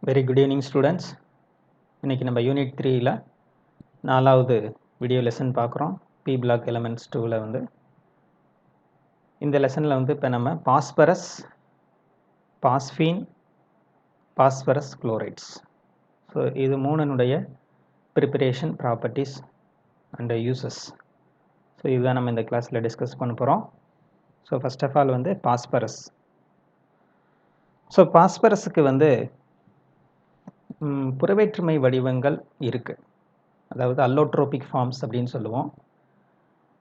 Very good evening students. இன்னைக்கு நம்ம unit 3ல நாலாவது வீடியோ லெசன் பார்க்குறோம். பி பிளாக் எலமெண்ட்ஸ் 2ல வந்து இந்த லெசனில் வந்து இப்போ நம்ம phosphorus, phosphine, phosphorus chlorides, so இது மூணுனுடைய preparation properties and uses, so இதுதான் நம்ம இந்த கிளாஸில் டிஸ்கஸ் பண்ண போகிறோம். ஸோ ஃபர்ஸ்ட் ஆஃப் ஆல் வந்து பாஸ்பரஸ். ஸோ பாஸ்பரஸுக்கு வந்து புறவேற்றுமை வடிவங்கள் இருக்குது, அதாவது அல்லோட்ரோபிக் ஃபார்ம்ஸ் அப்படின்னு சொல்லுவோம்.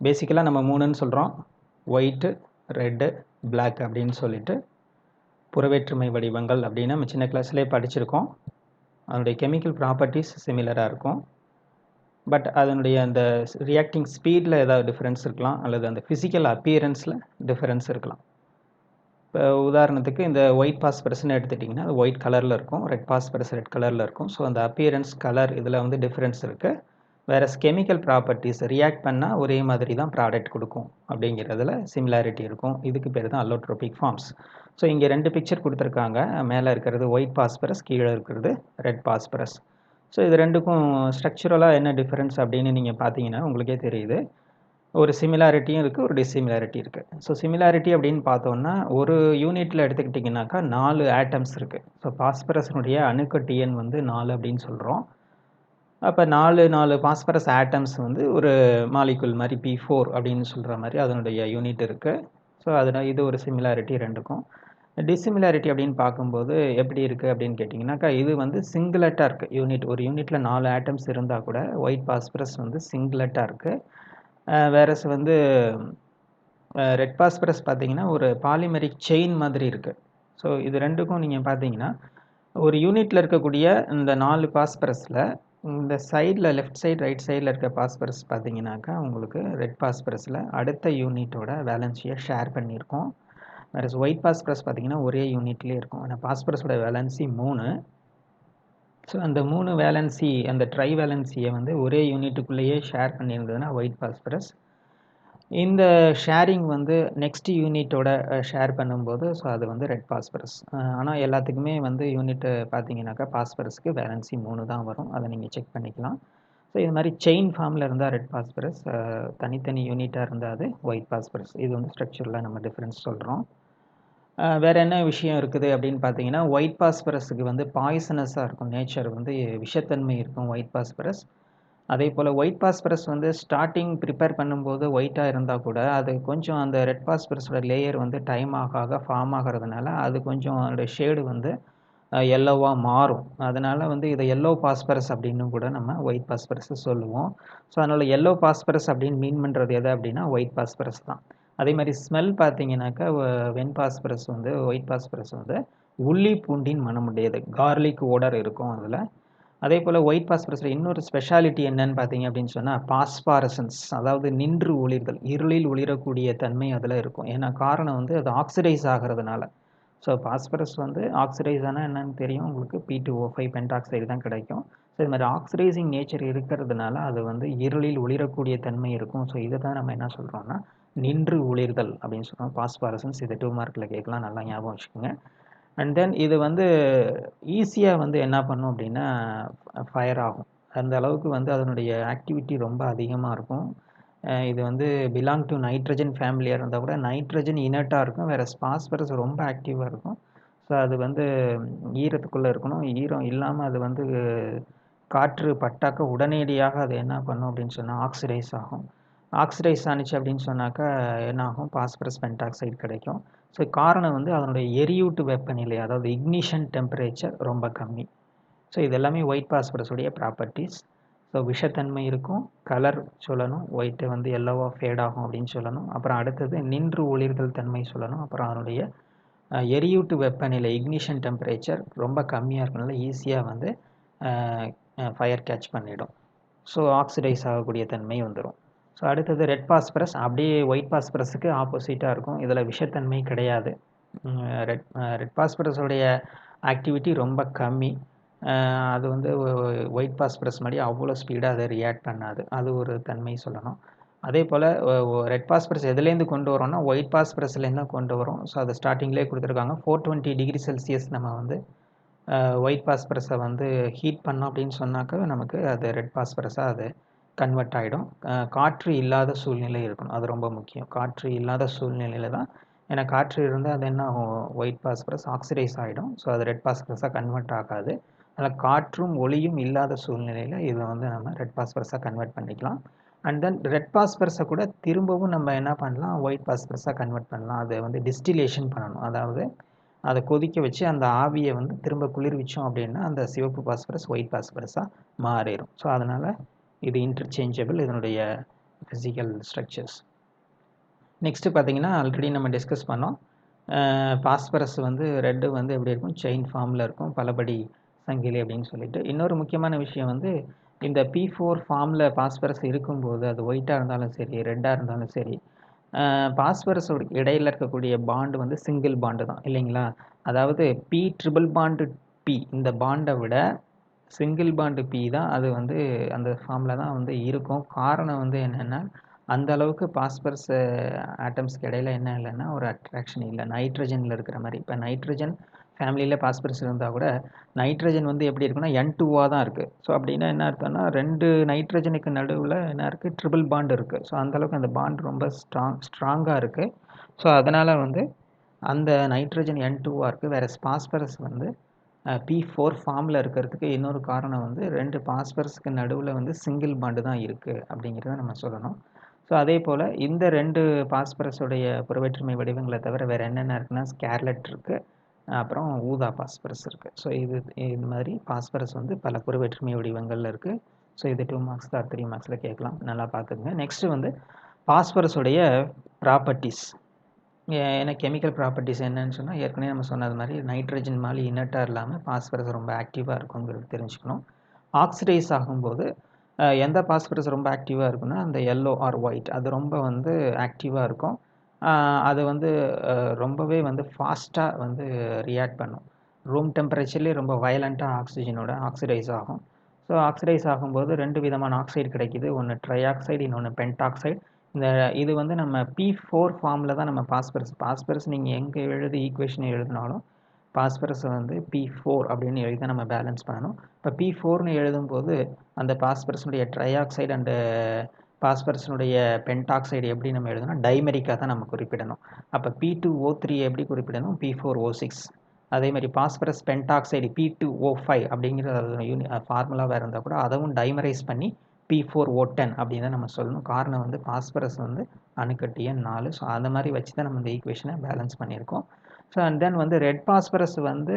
பேசிக்கலாக நம்ம மூணுன்னு சொல்கிறோம், ஒயிட்டு, ரெட்டு, பிளாக் அப்படின்னு சொல்லிட்டு புறவேற்றுமை வடிவங்கள் அப்படின்னு நம்ம சின்ன கிளாஸ்லேயே படிச்சிருக்கோம். அதனுடைய கெமிக்கல் ப்ராப்பர்ட்டிஸ் சிமிலராக இருக்கும், பட் அதனுடைய அந்த ரியாக்டிங் ஸ்பீடில் ஏதாவது டிஃப்ரென்ஸ் இருக்கலாம், அல்லது அந்த ஃபிசிக்கல் அப்பியரன்ஸில் டிஃப்ரென்ஸ் இருக்கலாம். இப்போ உதாரணத்துக்கு இந்த ஒயிட் பாஸ்பரஸ்ன்னு எடுத்துட்டிங்கன்னா அது ஒயிட் கலரில் இருக்கும், ரெட் பாஸ்பரஸ் ரெட் கலரில் இருக்கும். ஸோ அந்த அப்பியரன்ஸ் கலர் இதில் வந்து டிஃப்ரென்ஸ் இருக்குது. வேறு கெமிக்கல் ப்ராப்பர்ட்டிஸ் ரியாக்ட் பண்ணால் ஒரே மாதிரி தான் ப்ராடக்ட் கொடுக்கும் அப்படிங்கிறதுல சிமிலாரிட்டி இருக்கும். இதுக்கு பேர் தான் அல்லோட்ரோபிக் ஃபார்ம்ஸ். ஸோ இங்கே ரெண்டு பிக்சர் கொடுத்துருக்காங்க. மேலே இருக்கிறது ஒயிட் பாஸ்பரஸ், கீழே இருக்கிறது ரெட் பாஸ்பரஸ். ஸோ இது ரெண்டுக்கும் ஸ்ட்ரக்சரலாக என்ன டிஃப்ரென்ஸ் அப்படின்னு நீங்கள் பார்த்தீங்கன்னா உங்களுக்கே தெரியுது. ஒரு சிமிலாரிட்டியும் இருக்குது, ஒரு டிஸ்சிமிலாரிட்டி இருக்குது. ஸோ சிமிலாரிட்டி அப்படின்னு பார்த்தோன்னா ஒரு யூனிட்டில் எடுத்துக்கிட்டிங்கனாக்கா 4 ஆட்டம்ஸ் இருக்குது. ஸோ பாஸ்பரஸினுடைய அணுக்கட்டு எண் வந்து 4 அப்படின்னு சொல்கிறோம். அப்போ 4 பாஸ்பரஸ் ஆட்டம்ஸ் வந்து ஒரு மாலிகுல் மாதிரி P4 அப்படின்னு சொல்கிற மாதிரி அதனுடைய யூனிட் இருக்குது. ஸோ அதனால் இது ஒரு சிமிலாரிட்டி ரெண்டுக்கும். டிஸ்சிமிலாரிட்டி அப்படின்னு பார்க்கும்போது எப்படி இருக்குது அப்படின்னு கேட்டிங்கனாக்கா இது வந்து சிங்கிளட்டாக இருக்குது. ஒரு யூனிட்டில் 4 ஆட்டம்ஸ் இருந்தால் கூட ஒயிட் பாஸ்பரஸ் வந்து சிங்கிளட்டாக இருக்குது. வேறஸ் வந்து ரெட் பாஸ்பரஸ் பார்த்தீங்கன்னா ஒரு பாலிமெரிக் செயின் மாதிரி இருக்குது. ஸோ இது ரெண்டுக்கும் நீங்கள் பார்த்தீங்கன்னா ஒரு யூனிட்டில் இருக்கக்கூடிய இந்த 4 பாஸ்பரஸில் இந்த சைடில் லெஃப்ட் சைடு ரைட் சைடில் இருக்க பாஸ்பரஸ் பார்த்தீங்கன்னாக்கா உங்களுக்கு ரெட் பாஸ்பரஸில் அடுத்த யூனிட்டோட வேலன்சியை ஷேர் பண்ணியிருக்கோம். வேறு ஒயிட் பாஸ்பரஸ் பார்த்தீங்கன்னா ஒரே யூனிட்லேயே இருக்கும். ஆனால் பாஸ்பரஸோட வேலன்சி 3. ஸோ அந்த 3 வேலன்சி, அந்த ட்ரை வேலன்சியை வந்து ஒரே யூனிட்டுக்குள்ளேயே ஷேர் பண்ணியிருந்ததுன்னா ஒயிட் பாஸ்பரஸ். இந்த ஷேரிங் வந்து நெக்ஸ்ட் யூனிட்டோட ஷேர் பண்ணும்போது ஸோ அது வந்து ரெட் பாஸ்பரஸ். ஆனால் எல்லாத்துக்குமே வந்து யூனிட்டு பார்த்தீங்கன்னாக்கா பாஸ்பரஸ்க்கு வேலன்சி 3 தான் வரும். அதை நீங்கள் செக் பண்ணிக்கலாம். ஸோ இது மாதிரி செயின் ஃபார்மில் இருந்தால் ரெட் பாஸ்பரஸ், தனித்தனி யூனிட்டாக இருந்தால் அது ஒயிட் பாஸ்பரஸ். இது வந்து ஸ்ட்ரக்சரில் நம்ம டிஃப்ரென்ஸ் சொல்கிறோம். வேறு என்ன விஷயம் இருக்குது அப்படின்னு பார்த்தீங்கன்னா ஒயிட் பாஸ்பரஸுக்கு வந்து பாய்சனஸாக இருக்கும், நேச்சர் வந்து விஷத்தன்மை இருக்கும் ஒயிட் பாஸ்பரஸ். அதே போல் ஒயிட் பாஸ்பரஸ் வந்து ஸ்டார்டிங் ப்ரிப்பேர் பண்ணும்போது ஒயிட்டாக இருந்தால் கூட அது கொஞ்சம் அந்த ரெட் பாஸ்பரஸோட லேயர் வந்து டைம் ஆக ஃபார்ம் ஆகிறதுனால அது கொஞ்சம் அதோடய ஷேடு வந்து எல்லோவாக மாறும். அதனால் வந்து இதை எல்லோ பாஸ்பரஸ் அப்படின்னு கூட நம்ம ஒயிட் பாஸ்பரஸை சொல்லுவோம். ஸோ அதனால் எல்லோ பாஸ்பரஸ் அப்படின்னு மீன் பண்ணுறது எது அப்படின்னா ஒயிட் பாஸ்பரஸ் தான். அதே மாதிரி ஸ்மெல் பார்த்தீங்கன்னாக்கா வெண் பாஸ்பரஸ் வந்து ஒயிட் பாஸ்பரஸ் வந்து உள்ளி பூண்டின் மணமுடையது, கார்லிக் ஓடர் இருக்கும் அதில். அதே போல் ஒயிட் பாஸ்பரஸில் இன்னொரு ஸ்பெஷாலிட்டி என்னன்னு பார்த்தீங்க அப்படின்னு சொன்னால் பாஸ்பாரசன்ஸ், அதாவது நின்று ஒளிர்தல், இருளில் ஒளிரக்கூடிய தன்மை அதில் இருக்கும். ஏன்னா காரணம் வந்து அது ஆக்சிடைஸ் ஆகிறதுனால. ஸோ பாஸ்பரஸ் வந்து ஆக்சிடைஸ் ஆனால் என்னன்னு தெரியும் உங்களுக்கு, P2O5 பென்டாக்சைடு தான் கிடைக்கும். ஸோ இது மாதிரி ஆக்சிடைசிங் நேச்சர் இருக்கிறதுனால அது வந்து இருளில் ஒளிரக்கூடிய தன்மை இருக்கும். ஸோ இதை தான் நம்ம என்ன சொல்கிறோம்னா நின்று ஒளிர்தல் அப்படின்னு சொல்கிறோம், பாஸ்பாரசன்ஸ். இது 2 மார்க்கில் கேட்கலாம், நல்லா ஞாபகம் வச்சுக்கோங்க. அண்ட் தென் இது வந்து ஈஸியாக வந்து என்ன பண்ணும் அப்படின்னா ஃபயர் ஆகும். அந்த அளவுக்கு வந்து அதனுடைய ஆக்டிவிட்டி ரொம்ப அதிகமாக இருக்கும். இது வந்து பிலாங் டு நைட்ரஜன் ஃபேமிலியாக இருந்தால் கூட நைட்ரஜன் இனர்ட்டாக இருக்கும், வேறு பாஸ்பரஸ் ரொம்ப ஆக்டிவாக இருக்கும். ஸோ அது வந்து ஈரத்துக்குள்ளே இருக்கணும், ஈரம் இல்லாமல் அது வந்து காற்று பட்டாக்க உடனடியாக அது என்ன பண்ணும் அப்படின்னு சொன்னால் ஆக்சிடைஸ் ஆகும். ஆக்சிடைஸ் ஆனிச்சு அப்படின்னு சொன்னாக்கா என்ன ஆகும், பாஸ்பரஸ் பென்டாக்சைடு கிடைக்கும். ஸோ காரணம் வந்து அதனுடைய எரியூட்டு வெப்பநிலை, அதாவது இக்னிஷன் டெம்பரேச்சர் ரொம்ப கம்மி. ஸோ இது எல்லாமே ஒயிட் பாஸ்பரஸுடைய ப்ராப்பர்ட்டிஸ். ஸோ விஷத்தன்மை இருக்கும், கலர் சொல்லணும், ஒயிட்டு வந்து எல்லோவாக ஃபேட் ஆகும் அப்படின்னு சொல்லணும். அப்புறம் அடுத்தது நின்று ஒளிர்தல் தன்மை சொல்லணும். அப்புறம் அதனுடைய எரியூட்டு வெப்பநிலை, இக்னிஷன் டெம்பரேச்சர் ரொம்ப கம்மியாக இருக்கனால ஈஸியாக வந்து ஃபயர் கேட்ச் பண்ணிடும். ஸோ ஆக்சிடைஸ் ஆகக்கூடிய தன்மை வந்துடும். ஸோ அடுத்தது ரெட் பாஸ்பரஸ் அப்படியே ஒயிட் பாஸ்பரஸுக்கு ஆப்போசிட்டாக இருக்கும். இதில் விஷத்தன்மை கிடையாது. ரெட் பாஸ்பரஸோடைய ஆக்டிவிட்டி ரொம்ப கம்மி. அது வந்து ஒயிட் பாஸ்பரஸ் மாதிரி அவ்வளோ ஸ்பீடாக அதை ரியாக்ட் பண்ணாது, அது ஒரு தன்மை சொல்லணும். அதே போல் ரெட் பாஸ்பரஸ் எதுலேருந்து கொண்டு வரோம்னா ஒயிட் பாஸ்பரஸ்லேருந்து தான் கொண்டு வரோம். ஸோ அது ஸ்டார்டிங்லேயே கொடுத்துருக்காங்க, 420 டிகிரி செல்சியஸ் நம்ம வந்து ஒயிட் பாஸ்பரஸை வந்து ஹீட் பண்ணோம் அப்படின்னு சொன்னாக்க நமக்கு அது ரெட் பாஸ்பரஸாக அது கன்வெர்ட் ஆகிடும். காற்று இல்லாத சூழ்நிலை இருக்கணும், அது ரொம்ப முக்கியம். காற்று இல்லாத சூழ்நிலையில் தான், ஏன்னா காற்று இருந்தால் அது என்ன ஆகும், ஒயிட் பாஸ்பரஸ் ஆக்சிடைஸ் ஆகிடும். ஸோ அது ரெட் பாஸ்பரஸாக கன்வெர்ட் ஆகாது. அதில் காற்றும் ஒளியும் இல்லாத சூழ்நிலையில் இதை வந்து நம்ம ரெட் பாஸ்பரஸாக கன்வெர்ட் பண்ணிக்கலாம். அண்ட் தென் ரெட் பாஸ்பரஸை கூட திரும்பவும் நம்ம என்ன பண்ணலாம், ஒயிட் பாஸ்பரஸாக கன்வெர்ட் பண்ணலாம். அதை வந்து டிஸ்டிலேஷன் பண்ணணும், அதாவது அதை கொதிக்க வச்சு அந்த ஆவியை வந்து திரும்ப குளிர்விச்சோம் அப்படின்னா அந்த சிவப்பு பாஸ்பரஸ் ஒயிட் பாஸ்பரஸாக மாறிடும். ஸோ அதனால் இது இன்டர்சேஞ்சபிள், இதனுடைய ஃபிசிக்கல் ஸ்ட்ரக்சர்ஸ். நெக்ஸ்ட்டு பார்த்தீங்கன்னா ஆல்ரெடி நம்ம டிஸ்கஸ் பண்ணோம். பாஸ்பரஸ் வந்து ரெட்டு வந்து எப்படி இருக்கும், செயின் ஃபார்மில் இருக்கும், பலபடி சங்கிலி அப்படின்னு சொல்லிட்டு. இன்னொரு முக்கியமான விஷயம் வந்து இந்த P4 ஃபார்மில் பாஸ்பரஸ் இருக்கும்போது அது ஒயிட்டாக இருந்தாலும் சரி ரெட்டாக இருந்தாலும் சரி, பாஸ்பரஸோட இடையில் இருக்கக்கூடிய பாண்டு வந்து சிங்கிள் பாண்டு தான் இல்லைங்களா. அதாவது P ட்ரிபிள் பாண்டு P இந்த பாண்டை விட சிங்கிள் பாண்டு P தான் அது வந்து அந்த ஃபார்மில் தான் வந்து இருக்கும். காரணம் வந்து என்னென்னா, அந்த அளவுக்கு பாஸ்பரஸ் ஆட்டம்ஸ்க்கு இடையில என்ன இல்லைன்னா ஒரு அட்ராக்ஷன் இல்லை, நைட்ரஜனில் இருக்கிற மாதிரி. இப்போ நைட்ரஜன் ஃபேமிலியில் பாஸ்பரஸ் இருந்தால் கூட நைட்ரஜன் வந்து எப்படி இருக்குன்னா N2ஆக தான் இருக்குது. ஸோ அப்படின்னா என்ன அர்த்தம்னா, 2 நைட்ரஜனுக்கு நடுவில் என்ன இருக்குது, ட்ரிபிள் பாண்டு இருக்குது. ஸோ அந்தளவுக்கு அந்த பாண்ட் ரொம்ப ஸ்ட்ராங்காக இருக்குது. ஸோ அதனால் வந்து அந்த நைட்ரஜன் N2ஆக இருக்குது. வேறு பாஸ்பரஸ் வந்து P4 ஃபார்மில் இருக்கிறதுக்கு இன்னொரு காரணம் வந்து 2 பாஸ்பரஸ்க்கு நடுவில் வந்து சிங்கிள் பாண்டு தான் இருக்குது அப்படிங்கிறத நம்ம சொல்லணும். ஸோ அதே போல் இந்த 2 பாஸ்பரஸுடைய புறவேற்றுமை வடிவங்களை தவிர வேறு என்னென்ன இருக்குன்னா, ஸ்கேர்லெட் இருக்குது, அப்புறம் ஊதா பாஸ்பரஸ் இருக்குது. ஸோ இது மாதிரி பாஸ்பரஸ் வந்து பல புறவேற்றுமை வடிவங்களில் இருக்குது. ஸோ இது 2 மார்க்ஸ் தான் 3 மார்க்ஸில் கேட்கலாம், நல்லா பார்த்துக்குங்க. நெக்ஸ்ட்டு வந்து பாஸ்பரஸுடைய ப்ராப்பர்ட்டிஸ். ஏன்னா கெமிக்கல் ப்ராப்பர்ட்டிஸ் என்னன்னு சொன்னால், ஏற்கனவே நம்ம சொன்னது மாதிரி நைட்ரஜன் மாதிரி இனட்டாக இல்லாமல் பாஸ்பரஸ் ரொம்ப ஆக்டிவாக இருக்குங்கிறது தெரிஞ்சுக்கணும். ஆக்சிடைஸ் ஆகும்போது எந்த பாஸ்பரஸ் ரொம்ப ஆக்டிவாக இருக்குன்னா அந்த எல்லோ ஆர் ஒயிட், அது ரொம்ப வந்து ஆக்டிவாக இருக்கும். அது வந்து ரொம்பவே வந்து ஃபாஸ்ட்டாக வந்து ரியாக்ட் பண்ணும். ரூம் டெம்பரேச்சர்லேயே ரொம்ப வயலண்ட்டாக ஆக்சிஜனோட ஆக்சிடைஸ் ஆகும். ஸோ ஆக்சிடைஸ் ஆகும்போது 2 விதமான ஆக்சைடு கிடைக்கிது, ஒன்று ட்ரைஆக்சைடு, இன்னொன்று பென்டாக்சைடு. இது வந்து நம்ம P4 ஃபார்மில் தான் நம்ம பாஸ்பரஸ் நீங்கள் எங்கே எழுதி ஈக்குவேஷன் எழுதினாலும் பாஸ்பரஸை வந்து P4 அப்படின்னு எழுதி தான் நம்ம பேலன்ஸ் பண்ணணும். இப்போ P4ன்னு எழுதும்போது அந்த பாஸ்பரஸினுடைய ட்ரைஆக்சைடு அண்டு பாஸ்பரஸினுடைய பென்டாக்சைடு எப்படி நம்ம எழுதணும், டைமெரிக்காக தான் நம்ம குறிப்பிடணும். அப்போ P2O3 எப்படி குறிப்பிடணும், P4O6. அதே மாதிரி பாஸ்பரஸ் பென்டாக்சைடு P2O5 அப்படிங்கிற ஃபார்முலாவாக இருந்தால் கூட அதுவும் டைமரைஸ் பண்ணி P4O10 அப்படின்னு தான் நம்ம சொல்லணும். காரணம் வந்து பாஸ்பரஸ் வந்து அணுக்கட்டு எண் 4. ஸோ அந்த மாதிரி வச்சு தான் நம்ம இந்த ஈக்குவேஷனை பேலன்ஸ் பண்ணியிருக்கோம். ஸோ அண்ட் தென் வந்து ரெட் பாஸ்பரஸ் வந்து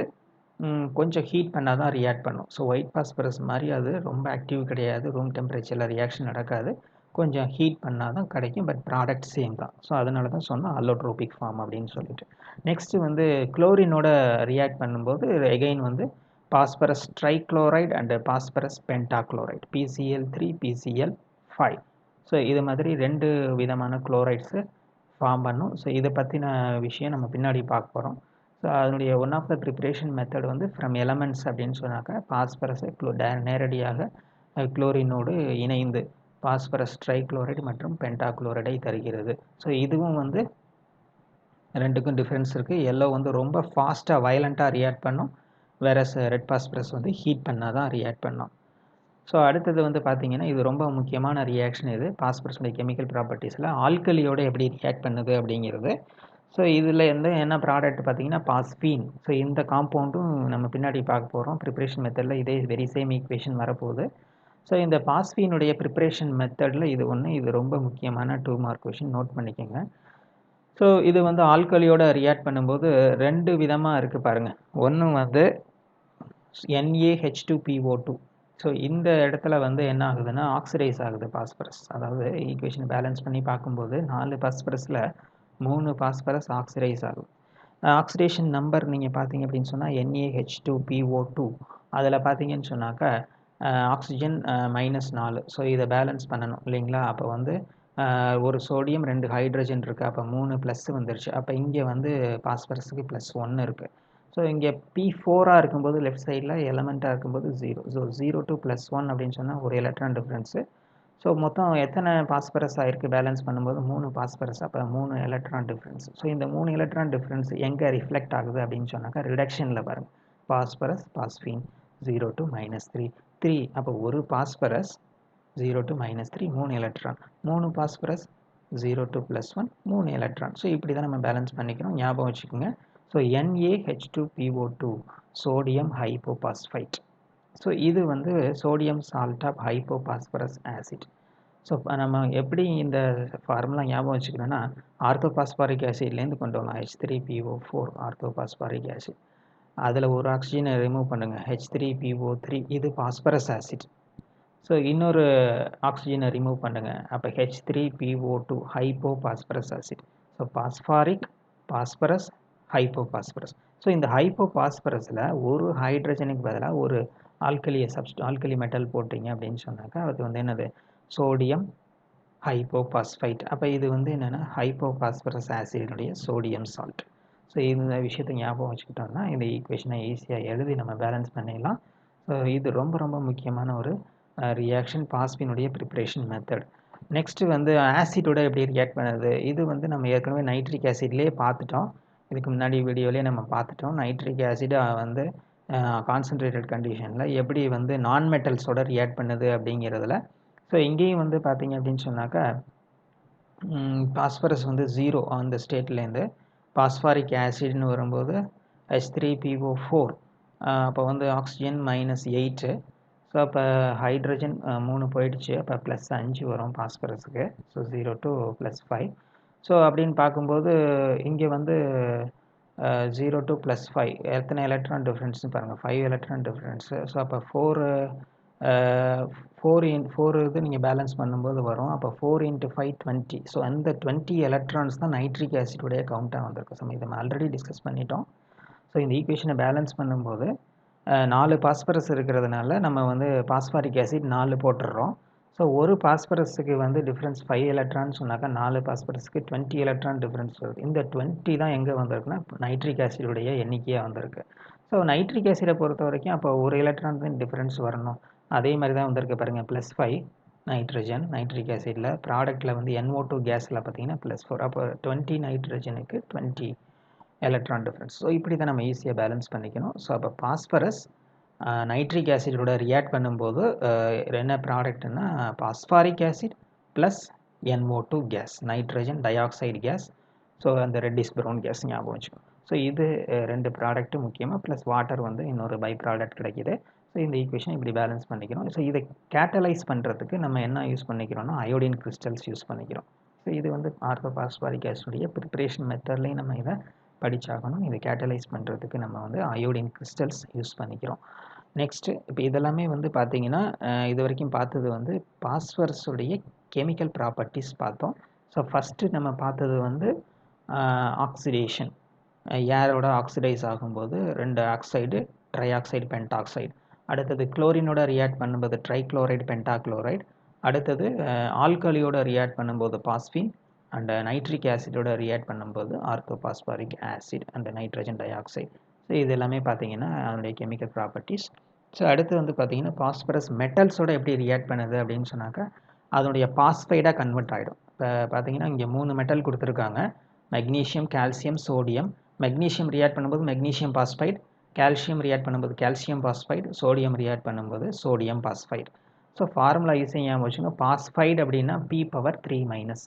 கொஞ்சம் ஹீட் பண்ணால் தான் ரியாக்ட் பண்ணும். ஸோ ஒயிட் பாஸ்பரஸ் மாதிரி அது ரொம்ப ஆக்டிவ் கிடையாது, ரூம் டெம்பரேச்சரில் ரியாக்ஷன் நடக்காது, கொஞ்சம் ஹீட் பண்ணால் தான் கிடைக்கும். பட் ப்ராடக்ட் சேம் தான். ஸோ அதனால தான் சொன்னோம் அல்லோட்ரோபிக் ஃபார்ம் அப்படின்னு சொல்லிட்டு. நெக்ஸ்ட்டு வந்து குளோரினோட ரியாக்ட் பண்ணும்போது எகெயின் வந்து phosphorus trichloride and phosphorus pentachloride PCl3 PCl5. So இது மாதிரி 2 விதமான குளோரைட்ஸு ஃபார்ம் பண்ணும். ஸோ இதை பற்றின விஷயம் நம்ம பின்னாடி பார்க்க போகிறோம். ஸோ அதனுடைய one of the preparation method வந்து ஃப்ரம் எலமெண்ட்ஸ் அப்படின்னு சொன்னாக்கா பாஸ்பரஸை நேரடியாக குளோரினோடு இணைந்து பாஸ்பரஸ் ட்ரைக்ளோரைடு மற்றும் பென்டாக்ளோரைடை தருகிறது. ஸோ இதுவும் வந்து ரெண்டுக்கும் டிஃப்ரென்ஸ் இருக்குது. எல்லோ வந்து ரொம்ப ஃபாஸ்ட்டாக வயலண்ட்டாக ரியாக்ட் பண்ணும், வேற ரெட் பாஸ்பரஸ் வந்து ஹீட் பண்ணால் தான் ரியாக்ட் பண்ணும். ஸோ அடுத்தது வந்து பார்த்திங்கன்னா இது ரொம்ப முக்கியமான ரியாக்ஷன். இது பாஸ்பரஸுடைய கெமிக்கல் ப்ராப்பர்ட்டிஸில் ஆல்கலியோட எப்படி ரியாக்ட் பண்ணுது அப்படிங்கிறது. ஸோ இதில் வந்து என்ன ப்ராடக்ட் பார்த்திங்கன்னா பாஸ்பீன். ஸோ இந்த காம்பவுண்டும் நம்ம பின்னாடி பார்க்க போகிறோம். ப்ரிப்ரேஷன் மெத்தடில் இதே வெரி சேம் ஈக்குவேஷன் வரப்போகுது. ஸோ இந்த பாஸ்பீனுடைய ப்ரிப்ரேஷன் மெத்தடில் இது ரொம்ப முக்கியமான 2 மார்க் கொஷின், நோட் பண்ணிக்கோங்க. ஸோ இது வந்து ஆல்கலியோட ரியாக்ட் பண்ணும்போது 2 விதமாக இருக்குது பாருங்கள். ஒன்று வந்து NaH2PO2. ஸோ இந்த இடத்துல வந்து என்ன ஆகுதுன்னா ஆக்சிடைஸ் ஆகுது பாஸ்பரஸ். அதாவது ஈக்குவேஷன் பேலன்ஸ் பண்ணி பார்க்கும்போது 4 பாஸ்பரஸில் 3 பாஸ்பரஸ் ஆக்சிடைஸ் ஆகும். ஆக்சிடேஷன் நம்பர் நீங்கள் பார்த்தீங்க அப்படின்னு சொன்னால் NaH2PO2 அதில் பார்த்தீங்கன்னு சொன்னாக்கா ஆக்சிஜன் -4. ஸோ இதை பேலன்ஸ் பண்ணணும் இல்லைங்களா. அப்போ வந்து ஒரு சோடியம் 2 ஹைட்ரஜன் இருக்குது, அப்போ 3 ப்ளஸ் வந்துருச்சு. அப்போ இங்கே வந்து பாஸ்பரஸுக்கு +1 இருக்குது. ஸோ இங்கே P4ஆக இருக்கும்போது லெஃப்ட் சைடில் எலமெண்ட்டாக இருக்கும்போது 0. ஸோ 0 to +1 அப்படின்னு சொன்னால் ஒரு எலக்ட்ரான் டிஃப்ரென்ஸு. ஸோ மொத்தம் எத்தனை பாஸ்பரஸ் ஆகிருக்கு பேலன்ஸ் பண்ணும்போது 3 பாஸ்பரஸ், அப்போ 3 எலக்ட்ரான் டிஃப்ரென்ஸ். ஸோ இந்த 3 எலக்ட்ரான் டிஃப்ரென்ஸ் எங்கே ரிஃப்ளெக்ட் ஆகுது அப்படின்னு சொன்னாக்கா ரிடக்ஷனில் பாருங்கள். பாஸ்பரஸ் பாஸ்பீன் 0 to -3 3 அப்போ ஒரு phosphorus 0 to -3 3 electron 3 phosphorus 0 to +1 3 electron. So இப்படி தான் நம்ம பேலன்ஸ் பண்ணிக்கிறோம், ஞாபகம் வச்சுக்கோங்க. So NaH2PO2 sodium ஹைப்போபாஸ்பைட். ஸோ இது வந்து sodium salt of hypophosphorous acid. So நம்ம எப்படி இந்த ஃபார்முலா ஞாபகம் வச்சுக்கணும்னா, ஆர்த்தோபாஸ்பாரிக் ஆசிட்லேருந்து கொண்டு வரலாம். H3PO4 ஆர்த்தோபாஸ்பாரிக் acid. அதில் ஒரு ஆக்சிஜனை ரிமூவ் பண்ணுங்கள், H3PO3 இது பாஸ்பரஸ் ஆசிட். ஸோ இன்னொரு ஆக்சிஜனை ரிமூவ் பண்ணுங்கள், அப்போ H3PO2 hypophosphorous acid. So phosphoric, phosphorus, hypophosphorous. So இந்த ஹைப்போபாஸ்பரஸில் ஒரு ஹைட்ரஜனுக்கு பதிலாக ஒரு ஆல்கலி மெட்டல் போட்டிங்க அப்படின்னு சொன்னாக்கா அது வந்து என்னது, சோடியம் ஹைப்போபாஸ்பைட். அப்போ இது வந்து என்னென்னா ஹைப்போபாஸ்பரஸ் ஆசிடினுடைய சோடியம் சால்ட். ஸோ இந்த விஷயத்தை ஞாபகம் வச்சுக்கிட்டோம்னா இந்த ஈக்குவேஷனை ஈஸியாக எழுதி நம்ம பேலன்ஸ் பண்ணிடலாம். ஸோ இது ரொம்ப ரொம்ப முக்கியமான ஒரு ரியாக்ஷன், பாஸ்பினுடைய ப்ரிப்ரேஷன் மெத்தட். நெக்ஸ்ட்டு வந்து ஆசிடோட எப்படி ரியாக்ட் பண்ணுறது, இது வந்து நம்ம ஏற்கனவே நைட்ரிக் ஆசிட்லேயே பார்த்துட்டோம். இதுக்கு முன்னாடி வீடியோலேயே நம்ம பார்த்துட்டோம். நைட்ரிக் ஆசிட் வந்து கான்சன்ட்ரேட்டட் கண்டிஷனில் எப்படி வந்து நான் மெட்டல்ஸோட ரியாக்ட் பண்ணுது அப்படிங்கிறதுல. ஸோ இங்கேயும் வந்து பார்த்தீங்க அப்படின்னு சொன்னாக்கா பாஸ்பரஸ் வந்து 0 அந்த ஸ்டேட்லேருந்து பாஸ்பாரிக் ஆசிட்னு வரும்போது H3PO4, அப்போ வந்து ஆக்சிஜன் -8. ஸோ அப்போ ஹைட்ரஜன் 3 போயிடுச்சு, அப்போ +5 வரும் பாஸ்பரஸுக்கு. So 0 to +5. ஸோ அப்படின்னு பார்க்கும்போது இங்கே வந்து 0 to +5 எத்தனை எலக்ட்ரான் டிஃப்ரென்ஸ்னு பாருங்கள், 5 எலக்ட்ரான் டிஃப்ரென்ஸு. ஸோ அப்போ 4 இது நீங்கள் பேலன்ஸ் பண்ணும்போது வரும். அப்போ 4 × 5 20. ஸோ அந்த 20 எலக்ட்ரான்ஸ் தான் நைட்ரிக் ஆசிடுடைய கவுண்ட்டாக வந்திருக்கு. ஸோ இதை நம்ம ஆல்ரெடி டிஸ்கஸ் பண்ணிட்டோம். ஸோ இந்த ஈக்குவேஷனை பேலன்ஸ் பண்ணும்போது 4 பாஸ்பரஸ் இருக்கிறதுனால நம்ம வந்து பாஸ்பாரிக் ஆசிட் 4 போட்டுடுறோம். ஸோ ஒரு பாஸ்பரஸுக்கு வந்து டிஃப்ரென்ஸ் 5 எலக்ட்ரான் சொன்னாக்கா 4 பாஸ்பரஸுக்கு 20 எலக்ட்ரான் டிஃப்ரென்ஸ் வருது. இந்த 20 தான் எங்கே வந்திருக்குன்னா நைட்ரிக் ஆசிடுடைய எண்ணிக்கையாக வந்திருக்கு. ஸோ நைட்ரிக் ஆசிடை பொறுத்த வரைக்கும் அப்போ ஒரு எலக்ட்ரான் தான் டிஃப்ரென்ஸ் வரணும். அதே மாதிரி தான் வந்திருக்கு பாருங்கள், +5 நைட்ரஜன் நைட்ரிக் ஆசிடில். ப்ராடக்ட்டில் வந்து NO2 கேஸில் பார்த்தீங்கன்னா +4. அப்போ 20 நைட்ரஜனுக்கு 20 எலக்ட்ரான் டிஃப்ரென்ஸ். ஸோ இப்படி தான் நம்ம ஈஸியாக பேலன்ஸ் பண்ணிக்கணும். ஸோ அப்போ பாஸ்பரஸ் நைட்ரிக் ஆசிடோட ரியாக்ட் பண்ணும்போது என்ன ப்ராடக்ட்னா phosphoric acid plus NO2 gas, nitrogen dioxide gas. So அந்த ரெட்டிஷ் ப்ரௌன் கேஸ் ஞாபகம் வச்சுக்கணும். ஸோ இது 2 ப்ராடக்ட்டு முக்கியமாக, ப்ளஸ் வாட்டர் வந்து இன்னொரு பை ப்ராடக்ட் கிடைக்கிது. ஸோ இந்த ஈக்குவேஷன் இப்படி பேலன்ஸ் பண்ணிக்கிறோம். ஸோ இதை கேட்டலைஸ் பண்ணுறதுக்கு நம்ம என்ன யூஸ் பண்ணிக்கிறோம்னா அயோடின் கிறிஸ்டல்ஸ் யூஸ் பண்ணிக்கிறோம். ஸோ இது வந்து ஆர்த்தோபாஸ்பாரிக் ஆசிடுடைய ப்ரிப்ரேஷன் மெத்தட்லேயும் நம்ம இதை படித்தாகணும். இதை கேட்டலைஸ் பண்ணுறதுக்கு நம்ம வந்து அயோடின் கிறிஸ்டல்ஸ் யூஸ் பண்ணிக்கிறோம். நெக்ஸ்ட்டு இப்போ இதெல்லாமே வந்து பார்த்திங்கன்னா இது வரைக்கும் பார்த்தது வந்து பாஸ்பரஸுடைய கெமிக்கல் ப்ராப்பர்ட்டிஸ் பார்த்தோம். ஸோ ஃபஸ்ட்டு நம்ம பார்த்தது வந்து ஆக்சிடேஷன், ஏரோட ஆக்சிடைஸ் ஆகும்போது 2 ஆக்சைடு ட்ரை ஆக்சைடு பென்டாக்சைடு. அடுத்தது குளோரினோட ரியாக்ட் பண்ணும்போது ட்ரைக்ளோரைடு பென்டாக்ளோரைடு. அடுத்தது ஆல்கலியோட ரியாக்ட் பண்ணும்போது பாஸ்பீன். அண்ட் நைட்ரிக் ஆசிடோட ரியாக்ட் பண்ணும்போது orthophosphoric acid and nitrogen dioxide. So இது எல்லாமே பார்த்தீங்கன்னா அதனுடைய கெமிக்கல் ப்ராப்பர்ட்டிஸ். ஸோ அடுத்து வந்து பார்த்தீங்கன்னா பாஸ்பரஸ் மெட்டல்ஸோட எப்படி ரியாக்ட் பண்ணுது அப்படின்னு சொன்னாக்கா அதனுடைய பாஸ்பைடாக கன்வெர்ட் ஆகிடும். இப்போ பார்த்தீங்கன்னா இங்கே 3 மெட்டல் கொடுத்துருக்காங்க, magnesium, calcium, sodium. Magnesium react பண்ணும்போது மெக்னீஷியம் பாஸ்பைட், கால்சியம் ரியாக்ட் பண்ணும்போது கால்சியம் பாஸ்பைட், சோடியம் ரியாக்ட் பண்ணும்போது சோடியம் பாஸ்பைட். ஸோ ஃபார்முலா ஈஸியாக ஞாபகம் வச்சுக்கோங்க. பாஸ்பைட் அப்படின்னா P⁻3-.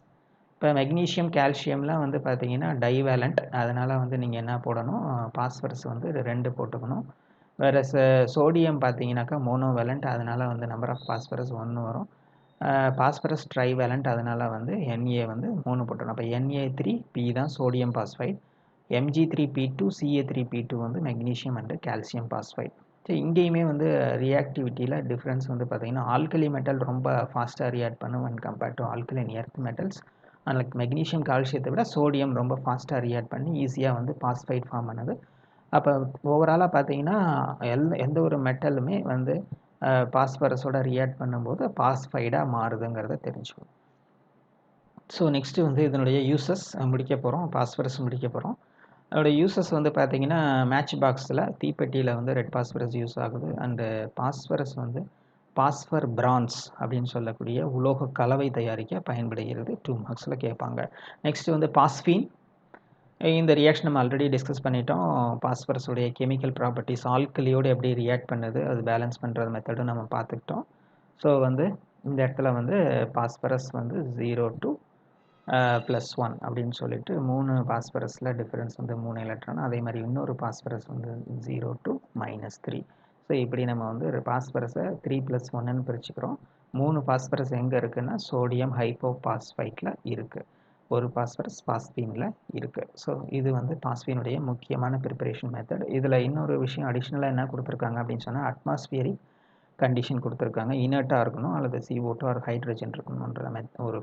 இப்போ மெக்னீஷியம் கால்சியம்லாம் வந்து பார்த்தீங்கன்னா டைவேலண்ட், அதனால் வந்து நீங்கள் என்ன போடணும், பாஸ்பரஸ் வந்து 2 போட்டுக்கணும். வேறு சோடியம் பார்த்தீங்கன்னாக்கா மோனோவேலண்ட், அதனால் வந்து நம்பர் ஆஃப் பாஸ்பரஸ் 1 வரும். பாஸ்பரஸ் ட்ரைவேலண்ட், அதனால் வந்து Na வந்து 3 போட்டுக்கணும். அப்போ Na3P தான் சோடியம் பாஸ்பைட், Mg3P2 Ca3P2 வந்து magnesium and calcium phosphite. So இங்கேயுமே வந்து ரியாக்டிவிட்டியில் டிஃப்ரென்ஸ் வந்து பார்த்திங்கன்னா ஆல்கலி மெட்டல் ரொம்ப ஃபாஸ்ட்டாக ரியாக்ட் பண்ணும் and compared to alkaline earth metals. அதில் மெக்னீஷியம் கால்சியத்தை விட சோடியம் ரொம்ப ஃபாஸ்ட்டாக ரியாக்ட் பண்ணி ஈஸியாக வந்து பாஸ்பைட் ஃபார்ம் பண்ணுது. அப்போ ஓவராலாக பார்த்தீங்கன்னா எந்த ஒரு மெட்டலுமே வந்து பாஸ்பரஸோட ரியாக்ட் பண்ணும்போது பாஸ்பைடாக மாறுதுங்கிறத தெரிஞ்சுக்கணும். ஸோ நெக்ஸ்ட்டு வந்து இதனுடைய யூசஸ் முடிக்க போகிறோம், பாஸ்பரஸ் முடிக்க போகிறோம். அதோடய யூசஸ் வந்து பார்த்திங்கன்னா மேட்ச் பாக்ஸில் தீப்பெட்டியில் வந்து ரெட் பாஸ்பரஸ் யூஸ் ஆகுது. அண்டு பாஸ்பரஸ் வந்து பாஸ்பர் பிரான்ஸ் அப்படின்னு சொல்லக்கூடிய உலோக கலவை தயாரிக்க பயன்படுகிறது. 2 மார்க்ஸில் கேட்பாங்க. நெக்ஸ்ட்டு வந்து பாஸ்பீன், இந்த ரியாக்ஷன் நம்ம ஆல்ரெடி டிஸ்கஸ் பண்ணிட்டோம். பாஸ்பரஸுடைய கெமிக்கல் ப்ராப்பர்ட்டிஸ் ஆல்கலியோடு எப்படி ரியாக்ட் பண்ணுது, அது பேலன்ஸ் பண்ணுறது மெத்தடும் நம்ம பார்த்துக்கிட்டோம். ஸோ வந்து இந்த இடத்துல வந்து பாஸ்பரஸ் வந்து 0 to +1 அப்படின்னு சொல்லிட்டு 3 பாஸ்பரஸில் டிஃப்ரென்ஸ் வந்து 3 எலக்ட்ரான். அதே மாதிரி இன்னொரு பாஸ்பரஸ் வந்து 0 to -3. ஸோ இப்படி நம்ம வந்து பாஸ்பரஸை 3+1ன்னு பிரிச்சுக்கிறோம். 3 பாஸ்பரஸ் எங்கே இருக்குன்னா சோடியம் ஹைப்போபாஸ்பைட்டில் இருக்குது. ஒரு பாஸ்பரஸ் பாஸ்பீனில் இருக்குது. ஸோ இது வந்து பாஸ்பீனுடைய முக்கியமான ப்ரிப்பரேஷன் மெத்தட். இதில் இன்னொரு விஷயம் அடிஷ்னலாக என்ன கொடுத்துருக்காங்க அப்படின்னு சொன்னால் அட்மாஸ்பியரிக் கண்டிஷன் கொடுத்துருக்காங்க. இனர்ட்டாக இருக்கணும் அல்லது CO2 ஆர் ஹைட்ரஜன் இருக்கணுன்ற ஒரு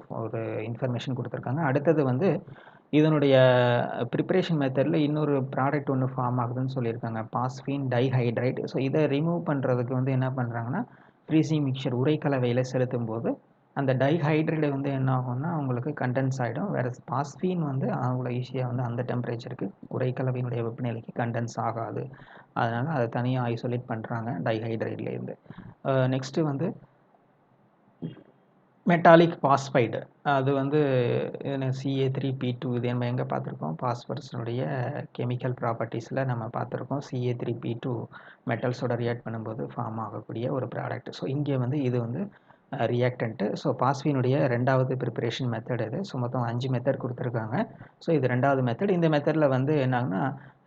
இன்ஃபர்மேஷன் கொடுத்துருக்காங்க. அடுத்தது வந்து இதனுடைய ப்ரிப்பரேஷன் மெத்தடில் இன்னொரு ப்ராடக்ட் ஒன்று ஃபார்ம் ஆகுதுன்னு சொல்லியிருக்காங்க, பாஸ்பீன் டைஹைட்ரைட். ஸோ இதை ரிமூவ் பண்ணுறதுக்கு வந்து என்ன பண்ணுறாங்கன்னா ஃப்ரீசிங் மிக்சர் உரைக்கலவையில் செலுத்தும் போது அந்த டைஹைட்ரைடு வந்து என்ன ஆகும்னா உங்களுக்கு கண்டென்ஸ் ஆகிடும். வேறு பாஸ்பீன் வந்து அவ்வளோ ஈஸியாக வந்து அந்த டெம்பரேச்சருக்கு உரைக்கலவையினுடைய வெப்பநிலைக்கு கண்டென்ஸ் ஆகாது. அதனால் அதை தனியாக ஐசோலேட் பண்ணுறாங்க டைஹைட்ரைட்லேருந்து. நெக்ஸ்ட்டு வந்து மெட்டாலிக் பாஸ்பைடு. அது வந்து CA3P2. இது நம்ம எங்கே பார்த்துருக்கோம், பாஸ்பரஸினுடைய கெமிக்கல் ப்ராப்பர்ட்டிஸில் நம்ம பார்த்துருக்கோம். CA3P2 மெட்டல்ஸோட ரியாக்ட் பண்ணும்போது ஃபார்ம் ஆகக்கூடிய ஒரு ப்ராடக்ட். ஸோ இங்கே வந்து இது வந்து ரியாக்டன்ட்டு. ஸோ பாஸ்பீனுடைய ரெண்டாவது ப்ரிப்பரேஷன் மெத்தட் இது. ஸோ மொத்தம் 5 மெத்தட் கொடுத்துருக்காங்க. ஸோ இது ரெண்டாவது மெத்தட். இந்த மெத்தடில் வந்து என்னாகுன்னா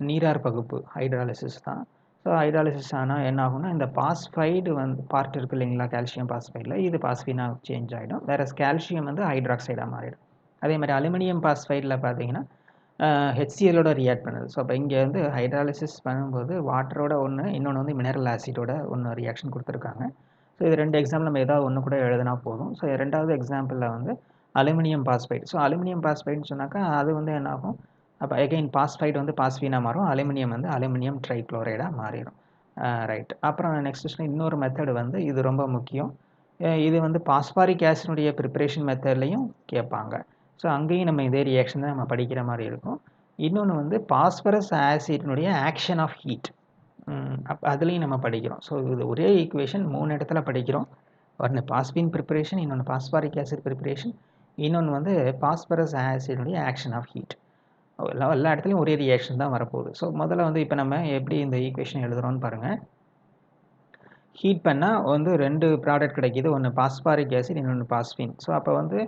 நீரார் பகுப்பு ஹைட்ராலிசிஸ் தான். ஸோ ஹைட்ராலிசிஸ் ஆனால் என்ன ஆகும்னா இந்த பாஸ்பைடு வந்து பார்ட் இருக்குது இல்லைங்களா, கால்சியம் பாஸ்பைடில், இது பாஸ்பீனாக சேஞ்ச் ஆகிடும். வேறு கால்சியம் வந்து ஹைட்ராக்சைடாக மாறிடும். அதே மாதிரி அலுமினியம் பாஸ்பைடில் பார்த்தீங்கன்னா HClோட ரியாக்ட் பண்ணுது. ஸோ அப்போ இங்கே வந்து ஹைட்ராலிசிஸ் பண்ணும்போது வாட்டரோட ஒன்று, இன்னொன்று வந்து மினரல் ஆசிடோட ஒன்று ரியாக்ஷன் கொடுத்துருக்காங்க. ஸோ இது 2 எக்ஸாம்பிள் நம்ம ஏதாவது ஒன்று கூட எழுதினா போதும். ஸோ ரெண்டாவது எக்ஸாம்பிளில் வந்து அலுமினியம் பாஸ்பைடு. ஸோ அலுமினியம் பாஸ்பைடுன்னு சொன்னாக்கா அது வந்து என்ன ஆகும், அப்போ எகைன் பாஸ்பைடு வந்து பாஸ்பீனாக மாறும், அலுமினியம் வந்து அலுமினியம் ட்ரைக்ளோரைடாக மாறிடும். ரைட். அப்புறம் நெக்ஸ்ட் இன்னொரு மெத்தடு வந்து இது ரொம்ப முக்கியம். இது வந்து பாஸ்பாரிக் ஆசினுடைய ப்ரிப்பரேஷன் மெத்தட்லையும் கேட்பாங்க. ஸோ அங்கேயும் நம்ம இதே ரியாக்ஷன் தான் நம்ம படிக்கிற மாதிரி இருக்கும். இன்னொன்று வந்து பாஸ்பரஸ் ஆசிட்னுடைய ஆக்ஷன் ஆஃப் ஹீட். அப்போ அதுலேயும் நம்ம படிக்கிறோம். ஸோ இது ஒரே ஈக்குவேஷன் 3 இடத்துல படிக்கிறோம். ஒன்று பாஸ்பீன் ப்ரிப்பரேஷன், இன்னொன்று பாஸ்பாரிக் ஆசிட் ப்ரிப்பரேஷன், இன்னொன்று வந்து பாஸ்பரஸ் ஆசிட்னுடைய ஆக்ஷன் ஆஃப் ஹீட். எல்லா இடத்துலையும் ஒரே ரியாக்ஷன் தான் வரப்போகுது. ஸோ முதல்ல வந்து இப்போ நம்ம எப்படி இந்த ஈக்குவேஷன் எழுதுகிறோன்னு பாருங்கள். ஹீட் பண்ணால் வந்து 2 ப்ராடக்ட் கிடைக்கிது. ஒன்று பாஸ்பாரிக் ஆசிட், இன்னொன்று பாஸ்பீன். ஸோ அப்போ வந்து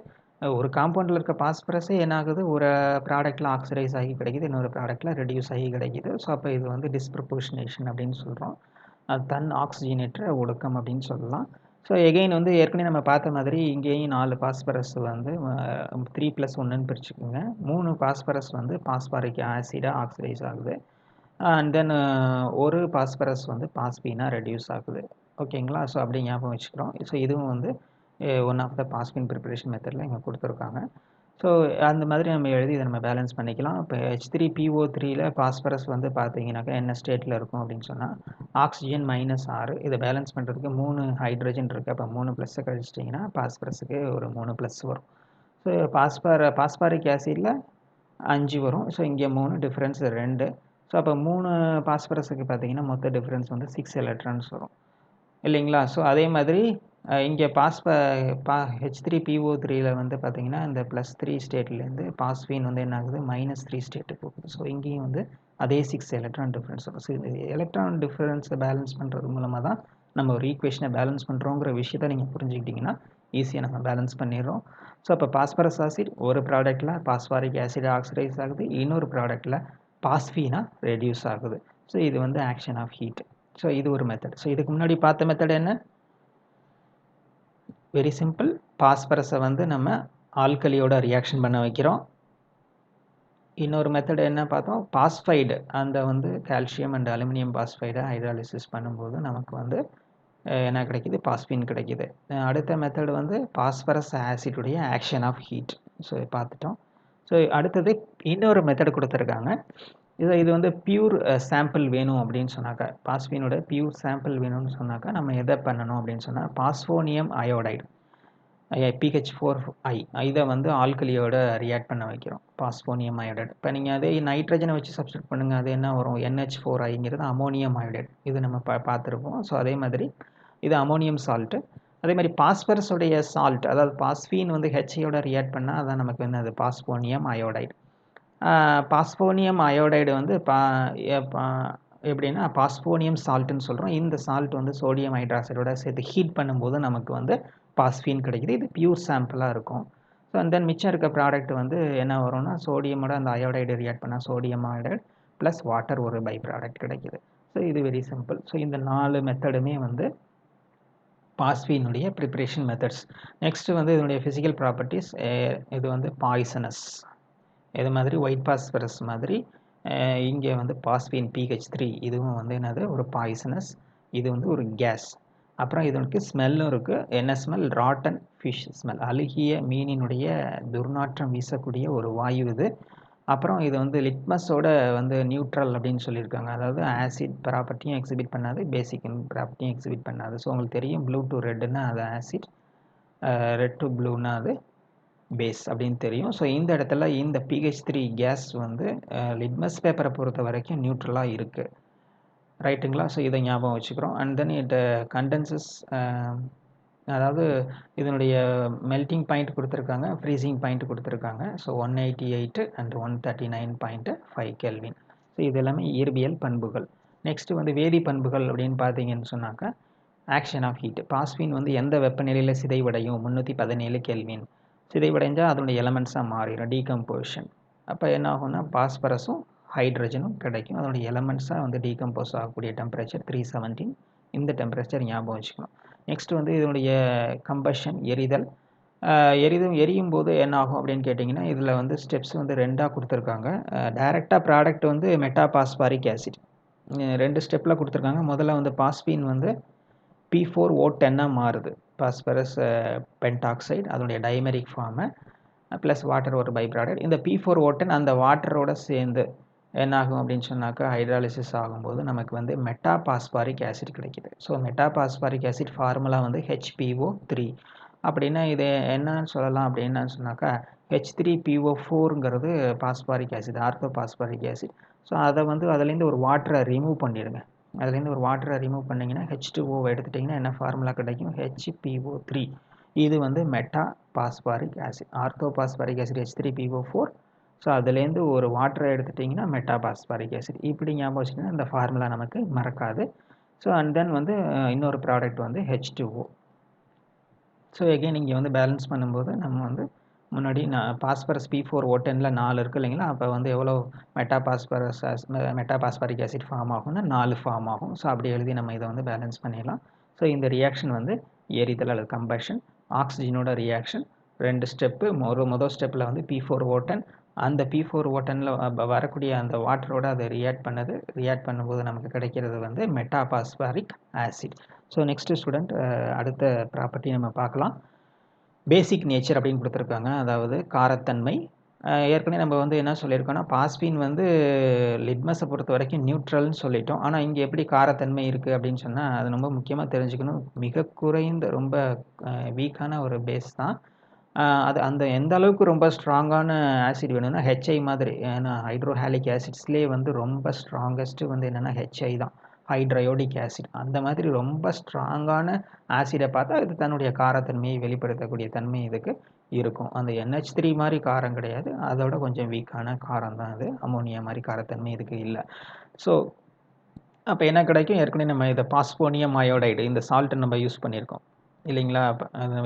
ஒரு காம்பவுண்டில் இருக்க பாஸ்பரஸே என்ன ஆகுது, ஒரு ப்ராடக்ட்டில் ஆக்சிடைஸ் ஆகி கிடைக்கிது, இன்னொரு ப்ராடக்ட்டில் ரெடியூஸ் ஆகி கிடைக்கிது. ஸோ அப்போ இது வந்து டிஸ்ப்ரப்போர்ஷனேஷன் அப்படின்னு சொல்கிறோம். தன் ஆக்சிஜனேற்ற ஒடுக்கம் அப்படின்னு சொல்லலாம். ஸோ எகெயின் வந்து ஏற்கனவே நம்ம பார்த்த மாதிரி இங்கேயும் 4 பாஸ்பரஸ் வந்து 3+1ன்னு பிரிச்சுக்கோங்க. 3 பாஸ்பரஸ் வந்து பாஸ்பாரிக் ஆசிடாக ஆக்சிடைஸ் ஆகுது. அண்ட் தென் ஒரு பாஸ்பரஸ் வந்து பாஸ்பீனாக ரெடியூஸ் ஆகுது. ஓகேங்களா. ஸோ அப்படி ஞாபகம் வச்சுக்கிறோம். ஸோ இதுவும் வந்து one of the phosphine preparation மெத்தடில் இங்கே கொடுத்துருக்காங்க. ஸோ அந்த மாதிரி நம்ம எழுதி இதை நம்ம பேலன்ஸ் பண்ணிக்கலாம். இப்போ H3PO3ல் பாஸ்பரஸ் வந்து பார்த்தீங்கன்னாக்கா என்ன ஸ்டேட்டில் இருக்கும் அப்படின்னு சொன்னால் ஆக்சிஜன் -6. இதை பேலன்ஸ் பண்ணுறதுக்கு 3 ஹைட்ரஜன் இருக்குது. அப்போ 3 ப்ளஸ்ஸை கழிச்சிட்டிங்கன்னா பாஸ்பரஸுக்கு ஒரு 3 ப்ளஸ் வரும். ஸோ பாஸ்பாரிக் ஆசிடில் 5 வரும். ஸோ இங்கே 3, டிஃப்ரென்ஸ் 2. ஸோ அப்போ 3 பாஸ்பரஸுக்கு பார்த்தீங்கன்னா மொத்த டிஃப்ரென்ஸ் வந்து 6 எலக்ட்ரான்ஸ் வரும் இல்லைங்களா. ஸோ அதே மாதிரி இங்கே H3PO3ல் வந்து பார்த்தீங்கன்னா இந்த +3 ஸ்டேட்லேருந்து பாஸ்பீன் வந்து என்ன ஆகுது, -3 ஸ்டேட்டுக்கு போகுது. ஸோ இங்கேயும் வந்து அதே 6 எலக்ட்ரான் டிஃப்ரென்ஸ் வரும். ஸோ இந்த எலக்ட்ரான் டிஃப்ரென்ஸை பேலன்ஸ் பண்ணுறது மூலமாக தான் நம்ம ஒரு ஈக்குவேஷனை பேலன்ஸ் பண்ணுறோங்கிற விஷயத்தை நீங்கள் புரிஞ்சுக்கிட்டிங்கன்னா ஈஸியாக நம்ம பேலன்ஸ் பண்ணிடுறோம். ஸோ அப்போ பாஸ்பரஸ் ஆசிட் ஒரு ப்ராடக்ட்டில் பாஸ்பாரிக் ஆசிட் ஆக்சிடைஸ் ஆகுது, இன்னொரு ப்ராடக்ட்டில் பாஸ்பீனாக ரெடியூஸ் ஆகுது. ஸோ இது வந்து ஆக்ஷன் ஆஃப் ஹீட். ஸோ இது ஒரு மெத்தட். ஸோ இதுக்கு முன்னாடி பார்த்த மெத்தட் என்ன, வெரி சிம்பிள். பாஸ்பரஸை வந்து நம்ம ஆல்கலியோட ரியாக்ஷன் பண்ண வைக்கிறோம். இன்னொரு மெத்தட் என்ன பார்த்தோம், பாஸ்பைடு அந்த வந்து கால்சியம் அண்ட் அலுமினியம் பாஸ்பைடை ஹைட்ராலிசிஸ் பண்ணும்போது நமக்கு வந்து என்ன கிடைக்கிது, பாஸ்பீன் கிடைக்கிது. அடுத்த மெத்தட் வந்து பாஸ்பரஸ் ஆசிடுடைய ஆக்ஷன் ஆஃப் ஹீட். ஸோ பார்த்துட்டோம். ஸோ அடுத்தது இன்னொரு மெத்தட் கொடுத்துருக்காங்க. இது வந்து பியூர் சாம்பிள் வேணும் அப்படின்னு சொன்னாக்கா, பாஸ்பீனோட பியூர் சாம்பிள் வேணும்னு சொன்னாக்கா நம்ம எதை பண்ணணும் அப்படின்னு சொன்னால் பாஸ்போனியம் அயோடைடு PH4I இதை வந்து ஆல்கலியோட ரியாக்ட் பண்ண வைக்கிறோம், பாஸ்போனியம் அயோடைடு. இப்போ நீங்கள் அதே நைட்ரஜனை வச்சு சப்ஸ்டியூட் பண்ணுங்கள், அது என்ன வரும், NH4Iங்கிறது அமோனியம் அயோடைடு. இது நம்ம பார்த்துருப்போம். ஸோ அதே மாதிரி இது அமோனியம் சால்ட்டு. அதே மாதிரி பாஸ்பரஸுடைய சால்ட், அதாவது பாஸ்பீன் வந்து HAயோட ரியாக்ட் பண்ணால் அதான் நமக்கு வந்து அது பாஸ்போனியம் அயோடைடு. பாஸ்போனியம் அயோடைடு வந்து எப்படின்னா பாஸ்போனியம் சால்ட்டுன்னு சொல்கிறோம். இந்த சால்ட் வந்து சோடியம் ஹைட்ராக்சைடோட சேர்த்து ஹீட் பண்ணும்போது நமக்கு வந்து பாஸ்பீன் கிடைக்குது. இது பியூர் சாம்பிளாக இருக்கும். ஸோ அண்ட் தென் மிச்சம் இருக்க ப்ராடக்ட் வந்து என்ன வரும்னா சோடியமோட அந்த அயோடைடு ரியாக்ட் பண்ணால் சோடியம் அயோடைடு ப்ளஸ் வாட்டர் ஒரு பை ப்ராடக்ட் கிடைக்குது. ஸோ இது வெரி சிம்பிள். ஸோ இந்த 4 மெத்தடுமே வந்து பாஸ்பீனுடைய ப்ரிப்பரேஷன் மெத்தட்ஸ். நெக்ஸ்ட்டு வந்து இதனுடைய ஃபிசிக்கல் ப்ராப்பர்ட்டிஸ். இது வந்து பாய்சனஸ். இது மாதிரி ஒயிட் பாஸ்பரஸ் மாதிரி இங்கே வந்து பாஸ்பீன் PH3 இதுவும் வந்து என்னது ஒரு பாய்சனஸ். இது வந்து ஒரு கேஸ். அப்புறம் இதற்கு ஸ்மெல்லும் இருக்குது. என்ன ஸ்மெல்? Rotten fish smell. அழுகிய மீனினுடைய துர்நாற்றம் வீசக்கூடிய ஒரு வாயு இது. அப்புறம் இது வந்து லிட்மஸோட வந்து நியூட்ரல் அப்படின்னு சொல்லியிருக்காங்க. அதாவது ஆசிட் ப்ராப்பர்ட்டியும் எக்ஸிபிட் பண்ணாது, பேசிக் ப்ராப்பர்ட்டியும் எக்ஸிபிட் பண்ணாது. ஸோ உங்களுக்கு தெரியும் ப்ளூ டு ரெட்டுன்னா அது ஆசிட், ரெட் டு ப்ளூனா அது பேஸ் அப்படின்னு தெரியும். ஸோ இந்த இடத்துல இந்த PH3 கேஸ் வந்து லிட்மஸ் பேப்பரை பொறுத்த வரைக்கும் நியூட்ரலாக இருக்குது. ரைட்டுங்களா? ஸோ இதை ஞாபகம் வச்சுக்கிறோம். அண்ட் தென் இட் கண்டென்சஸ், அதாவது இதனுடைய மெல்ட்டிங் பாயிண்ட் கொடுத்துருக்காங்க, ஃப்ரீசிங் பாயிண்ட் கொடுத்துருக்காங்க. So 188 and 139.5 kelvin. ஸோ இது எல்லாமே இயற்பியல் பண்புகள். நெக்ஸ்ட்டு வந்து வேதி பண்புகள் அப்படின்னு பார்த்தீங்கன்னு சொன்னாக்கா ஆக்ஷன் ஆஃப் ஹீட். பாஸ்பீன் வந்து எந்த வெப்பநிலையில் சிதைவடையும்? 317 கெல்வின். சிதைவடைஞ்சால் அதனுடைய எலமெண்ட்ஸாக மாறிடும், டீகம்போசிஷன். அப்போ என்ன ஆகும்னா பாஸ்பரஸும் ஹைட்ரஜனும் கிடைக்கும். அதனுடைய எலமெண்ட்ஸாக வந்து டீகம்போஸ் ஆகக்கூடிய டெம்பரேச்சர் 317. இந்த டெம்பரேச்சர் ஞாபகம் வச்சுக்கணும். நெக்ஸ்ட் வந்து இதனுடைய கம்பஷன், எரிதல். எரியும் போது என்ன ஆகும் அப்படின்னு கேட்டிங்கன்னா இதில் வந்து ஸ்டெப்ஸ் வந்து 2ஆக கொடுத்துருக்காங்க. டைரெக்டாக ப்ராடக்ட் வந்து மெட்டாபாஸ்பாரிக் ஆசிட் 2 ஸ்டெப்பில் கொடுத்துருக்காங்க. முதல்ல வந்து பாஸ்பீன் வந்து P4O10 மாறுது. பாஸ்பரஸ் பென்டாக்சைடு அதனுடைய டைமெரிக் ஃபார்மை ப்ளஸ் வாட்டர் ஒரு பை ப்ராடக்ட். இந்த P4O10 அந்த வாட்டரோட சேர்ந்து என்ன ஆகும் அப்படின்னு சொன்னாக்கா ஹைட்ராலிசிஸ் ஆகும்போது நமக்கு வந்து மெட்டாபாஸ்பாரிக் ஆசிட் கிடைக்கிது. ஸோ மெட்டாபாஸ்பாரிக் ஆசிட் ஃபார்முலா வந்து HPO3. அப்படின்னா இது என்னன்னு சொல்லலாம் அப்படின்னு சொன்னாக்கா H3PO4ங்கிறது phosphoric acid, ortho phosphoric acid. So அதை வந்து அதுலேருந்து ஒரு வாட்டரை ரிமூவ் பண்ணிடுங்க. அதுலேருந்து ஒரு வாட்டரை ரிமூவ் பண்ணிங்கன்னா H2O எடுத்துட்டிங்கன்னா என்ன ஃபார்முலா கிடைக்கும்? HPO3. இது வந்து meta phosphoric acid. Ortho phosphoric acid H3PO4. So அதுலேருந்து ஒரு வாட்டரை எடுத்துட்டிங்கன்னா மெட்டா பாஸ்பாரிக் ஆசிட். இப்படி ஞாபகம் வச்சுக்கிங்கன்னா இந்த ஃபார்முலா நமக்கு மறக்காது. ஸோ அண்ட் தென் வந்து இன்னொரு ப்ராடக்ட் வந்து H2O. ஸோ எகைன் இங்கே வந்து பேலன்ஸ் பண்ணும்போது நம்ம வந்து முன்னாடி பாஸ்பரஸ் P4O10ல் 4 இருக்குது இல்லைங்களா? அப்போ வந்து எவ்வளோ மெட்டாபாஸ்பாரிக் ஆசிட் ஃபார்ம் ஆகும்னா 4 ஃபார்ம் ஆகும். ஸோ அப்படி எழுதி நம்ம இதை வந்து பேலன்ஸ் பண்ணிடலாம். ஸோ இந்த ரியாக்ஷன் வந்து எரிதல் அல்லது கம்பஷன், ஆக்சிஜனோட ரியாக்ஷன். 2 ஸ்டெப்பு. முதல் ஸ்டெப்பில் வந்து P4O10, அந்த P4O10ல் வரக்கூடிய அந்த வாட்டரோட அதை ரியாக்ட் பண்ணும்போது நமக்கு கிடைக்கிறது வந்து metaphosphoric acid. So next student அடுத்த ப்ராப்பர்ட்டி நம்ம பார்க்கலாம். பேசிக் நேச்சர் அப்படின்னு கொடுத்துருக்காங்க, அதாவது காரத்தன்மை. ஏற்கனவே நம்ம வந்து என்ன சொல்லியிருக்கோம்னா பாஸ்பீன் வந்து லிட்மஸை பொறுத்த வரைக்கும் நியூட்ரல்னு சொல்லிட்டோம். ஆனால் இங்கே எப்படி காரத்தன்மை இருக்குது அப்படின்னு சொன்னால் அது ரொம்ப முக்கியமாக தெரிஞ்சுக்கணும். மிக குறைந்த ரொம்ப வீக்கான ஒரு பேஸ் தான் அது. அந்த எந்த அளவுக்கு ரொம்ப ஸ்ட்ராங்கான ஆசிட் வேணும்னா HI மாதிரி. ஏன்னா ஹைட்ரோஹாலிக் ஆசிட்ஸ்லேயே வந்து ரொம்ப ஸ்ட்ராங்கஸ்ட்டு வந்து என்னென்னா HI தான், ஹைட்ரையோடிக் ஆசிட். அந்த மாதிரி ரொம்ப ஸ்ட்ராங்கான ஆசிடை பார்த்தா இது தன்னுடைய காரத்தன்மையை வெளிப்படுத்தக்கூடிய தன்மை இதுக்கு இருக்கும். அந்த NH3 மாதிரி காரம் கிடையாது, அதோட கொஞ்சம் வீக்கான காரம் தான் அது. அமோனியா மாதிரி காரத்தன்மை இதுக்கு இல்லை. ஸோ அப்போ என்ன கிடைக்கும்? ஏற்கனவே நம்ம இதை பாஸ்போனியம் அயோடைடு இந்த சால்ட்டை நம்ம யூஸ் பண்ணியிருக்கோம் இல்லைங்களா?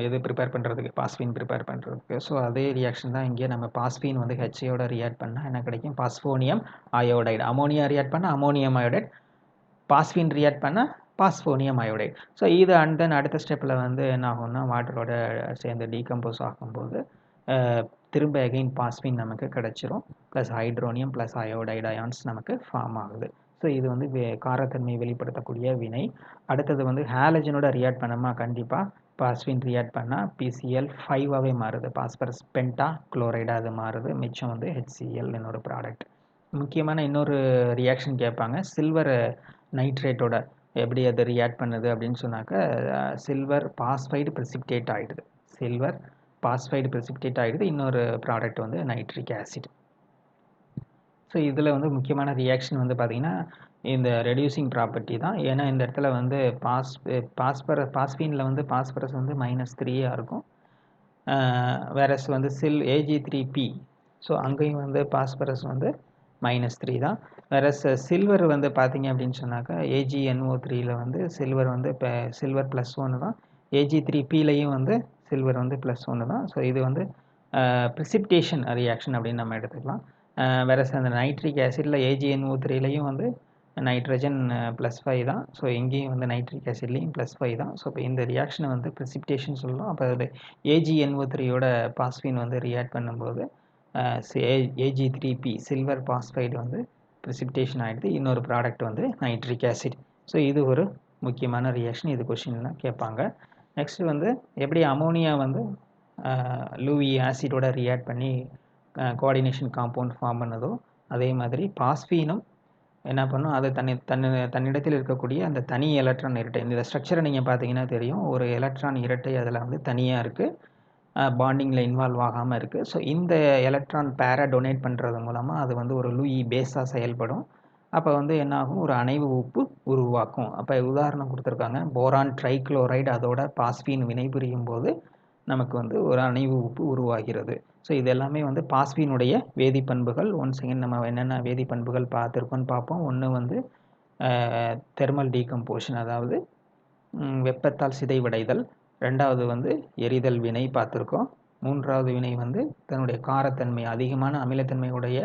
எது ப்ரிப்பேர் பண்ணுறதுக்கு, பாஸ்பீன் ப்ரிப்பேர் பண்ணுறதுக்கு. ஸோ அதே ரியாக்ஷன் தான் இங்கே. நம்ம பாஸ்பீன் வந்து HIயோட ரியாக்ட் பண்ணால் என்ன கிடைக்கும்? பாஸ்போனியம் அயோடைடு. அமோனியா ரியாக்ட் பண்ணால் அமோனியம் அயோடைடு, பாஸ்பீன் ரியாக்ட் பண்ணால் பாஸ்போனியம் அயோடைடு. ஸோ இது அண்ட் தென் அடுத்த ஸ்டெப்பில் வந்து என்ன ஆகும்னா வாட்டரோட சேர்ந்து டீகம்போஸ் ஆகும்போது திரும்ப அகெயின் பாஸ்பீன் நமக்கு கிடச்சிரும். Plus hydronium plus iodide ions நமக்கு ஃபார்ம் ஆகுது. ஸோ இது வந்து காரத்தன்மையை வெளிப்படுத்தக்கூடிய வினை. அடுத்தது வந்து ஹாலஜனோட ரியாக்ட் பண்ணோமா கண்டிப்பாக பாஸ்பீன் ரியாக்ட் பண்ணால் PCl5ஆகவே மாறுது. பாஸ்பரஸ் பென்டா குளோரைடாக அது மாறுது. மிச்சம் வந்து HCl இன்னொரு ப்ராடக்ட். முக்கியமான இன்னொரு ரியாக்ஷன் கேட்பாங்க, சில்வர் நைட்ரேட்டோட எப்படி அது ரியாக்ட் பண்ணுது அப்படின்னு சொன்னாக்க சில்வர் பாஸ்பைடு ப்ரெசிபிடேட் ஆகிடுது. சில்வர் பாஸ்பைடு ப்ரெசிபிடேட் ஆகிடுது. இன்னொரு ப்ராடக்ட் வந்து நைட்ரிக் ஆசிட். ஸோ இதில் வந்து முக்கியமான ரியாக்ஷன் வந்து பார்த்திங்கன்னா இந்த ரெடியூசிங் ப்ராப்பர்ட்டி தான். ஏன்னா இந்த இடத்துல வந்து பாஸ்பீனில் வந்து பாஸ்பரஸ் வந்து -3 இருக்கும். வேறஸ் வந்து AG3P ஸோ அங்கேயும் வந்து பாஸ்பரஸ் வந்து -3 தான். வேற சில்வர் வந்து பார்த்தீங்க அப்படின்னு சொன்னாக்கா AgNO3ல வந்து சில்வர் வந்து இப்போ சில்வர் +1 தான். Ag3Pலையும் வந்து சில்வர் வந்து +1 தான். ஸோ இது வந்து ப்ரிசிப்டேஷன் ரியாக்ஷன் அப்படின்னு நம்ம எடுத்துக்கலாம். வேற அந்த நைட்ரிக் ஆசிடில் AgNO3லையும் வந்து நைட்ரஜன் +5 தான். ஸோ இங்கேயும் வந்து நைட்ரிக் ஆசிட்லேயும் +5 தான். ஸோ இப்போ இந்த ரியாக்ஷனை வந்து ப்ரிசிப்டேஷன் சொல்லலாம். அப்போ அது AgNO3யோட பாஸ்பீன் வந்து ரியாக்ட் பண்ணும்போது Ag3P சில்வர் பாஸ்பைடு வந்து ப்ரிசிப்டேஷன் ஆகிடுது. இன்னொரு ப்ராடக்ட் வந்து நைட்ரிக் ஆசிட். ஸோ இது ஒரு முக்கியமான ரியாக்ஷன். இது கொஷின்லாம் கேட்பாங்க. நெக்ஸ்ட் வந்து எப்படி அமோனியா வந்து லூயி ஆசிடோட ரியாக்ட் பண்ணி கோஆர்டினேஷன் காம்பவுண்ட் ஃபார்ம் பண்ணதோ அதே மாதிரி பாஸ்பீனும் என்ன பண்ணும், அது தன்னிடத்தில் இருக்கக்கூடிய அந்த தனி எலக்ட்ரான் இரட்டை. இந்த ஸ்ட்ரக்சரை நீங்கள் பார்த்தீங்கன்னா தெரியும். ஒரு எலக்ட்ரான் இரட்டை அதில் வந்து தனியாக இருக்குது, பாண்டிங்கில் இன்வால்வ் ஆகாமல் இருக்குது. ஸோ இந்த எலக்ட்ரான் பேரை டொனேட் பண்ணுறது மூலமாக அது வந்து ஒரு லூயி பேஸாக செயல்படும். அப்போ வந்து என்னாகும், ஒரு அணைவு உப்பு உருவாக்கும். அப்போ உதாரணம் கொடுத்துருக்காங்க, போரான் ட்ரைக்ளோரைடு அதோட பாஸ்பீன் வினைபுரியும் போது நமக்கு வந்து ஒரு அணைவு உப்பு உருவாகிறது. ஸோ இது எல்லாமே வந்து பாஸ்பீனுடைய வேதிப்பண்புகள். ஒன்ஸ் அகெயின் நம்ம என்னென்ன வேதிப்பண்புகள் பார்த்துருக்கோன்னு பார்ப்போம். ஒன்று வந்து தெர்மல் டீகம்போஷன், அதாவது வெப்பத்தால் சிதைவடைதல். ரெண்டாவது வந்து எரிதல் வினை பார்த்துருக்கோம். மூன்றாவது வினை வந்து தன்னுடைய காரத்தன்மை அதிகமான அமிலத்தன்மையுடைய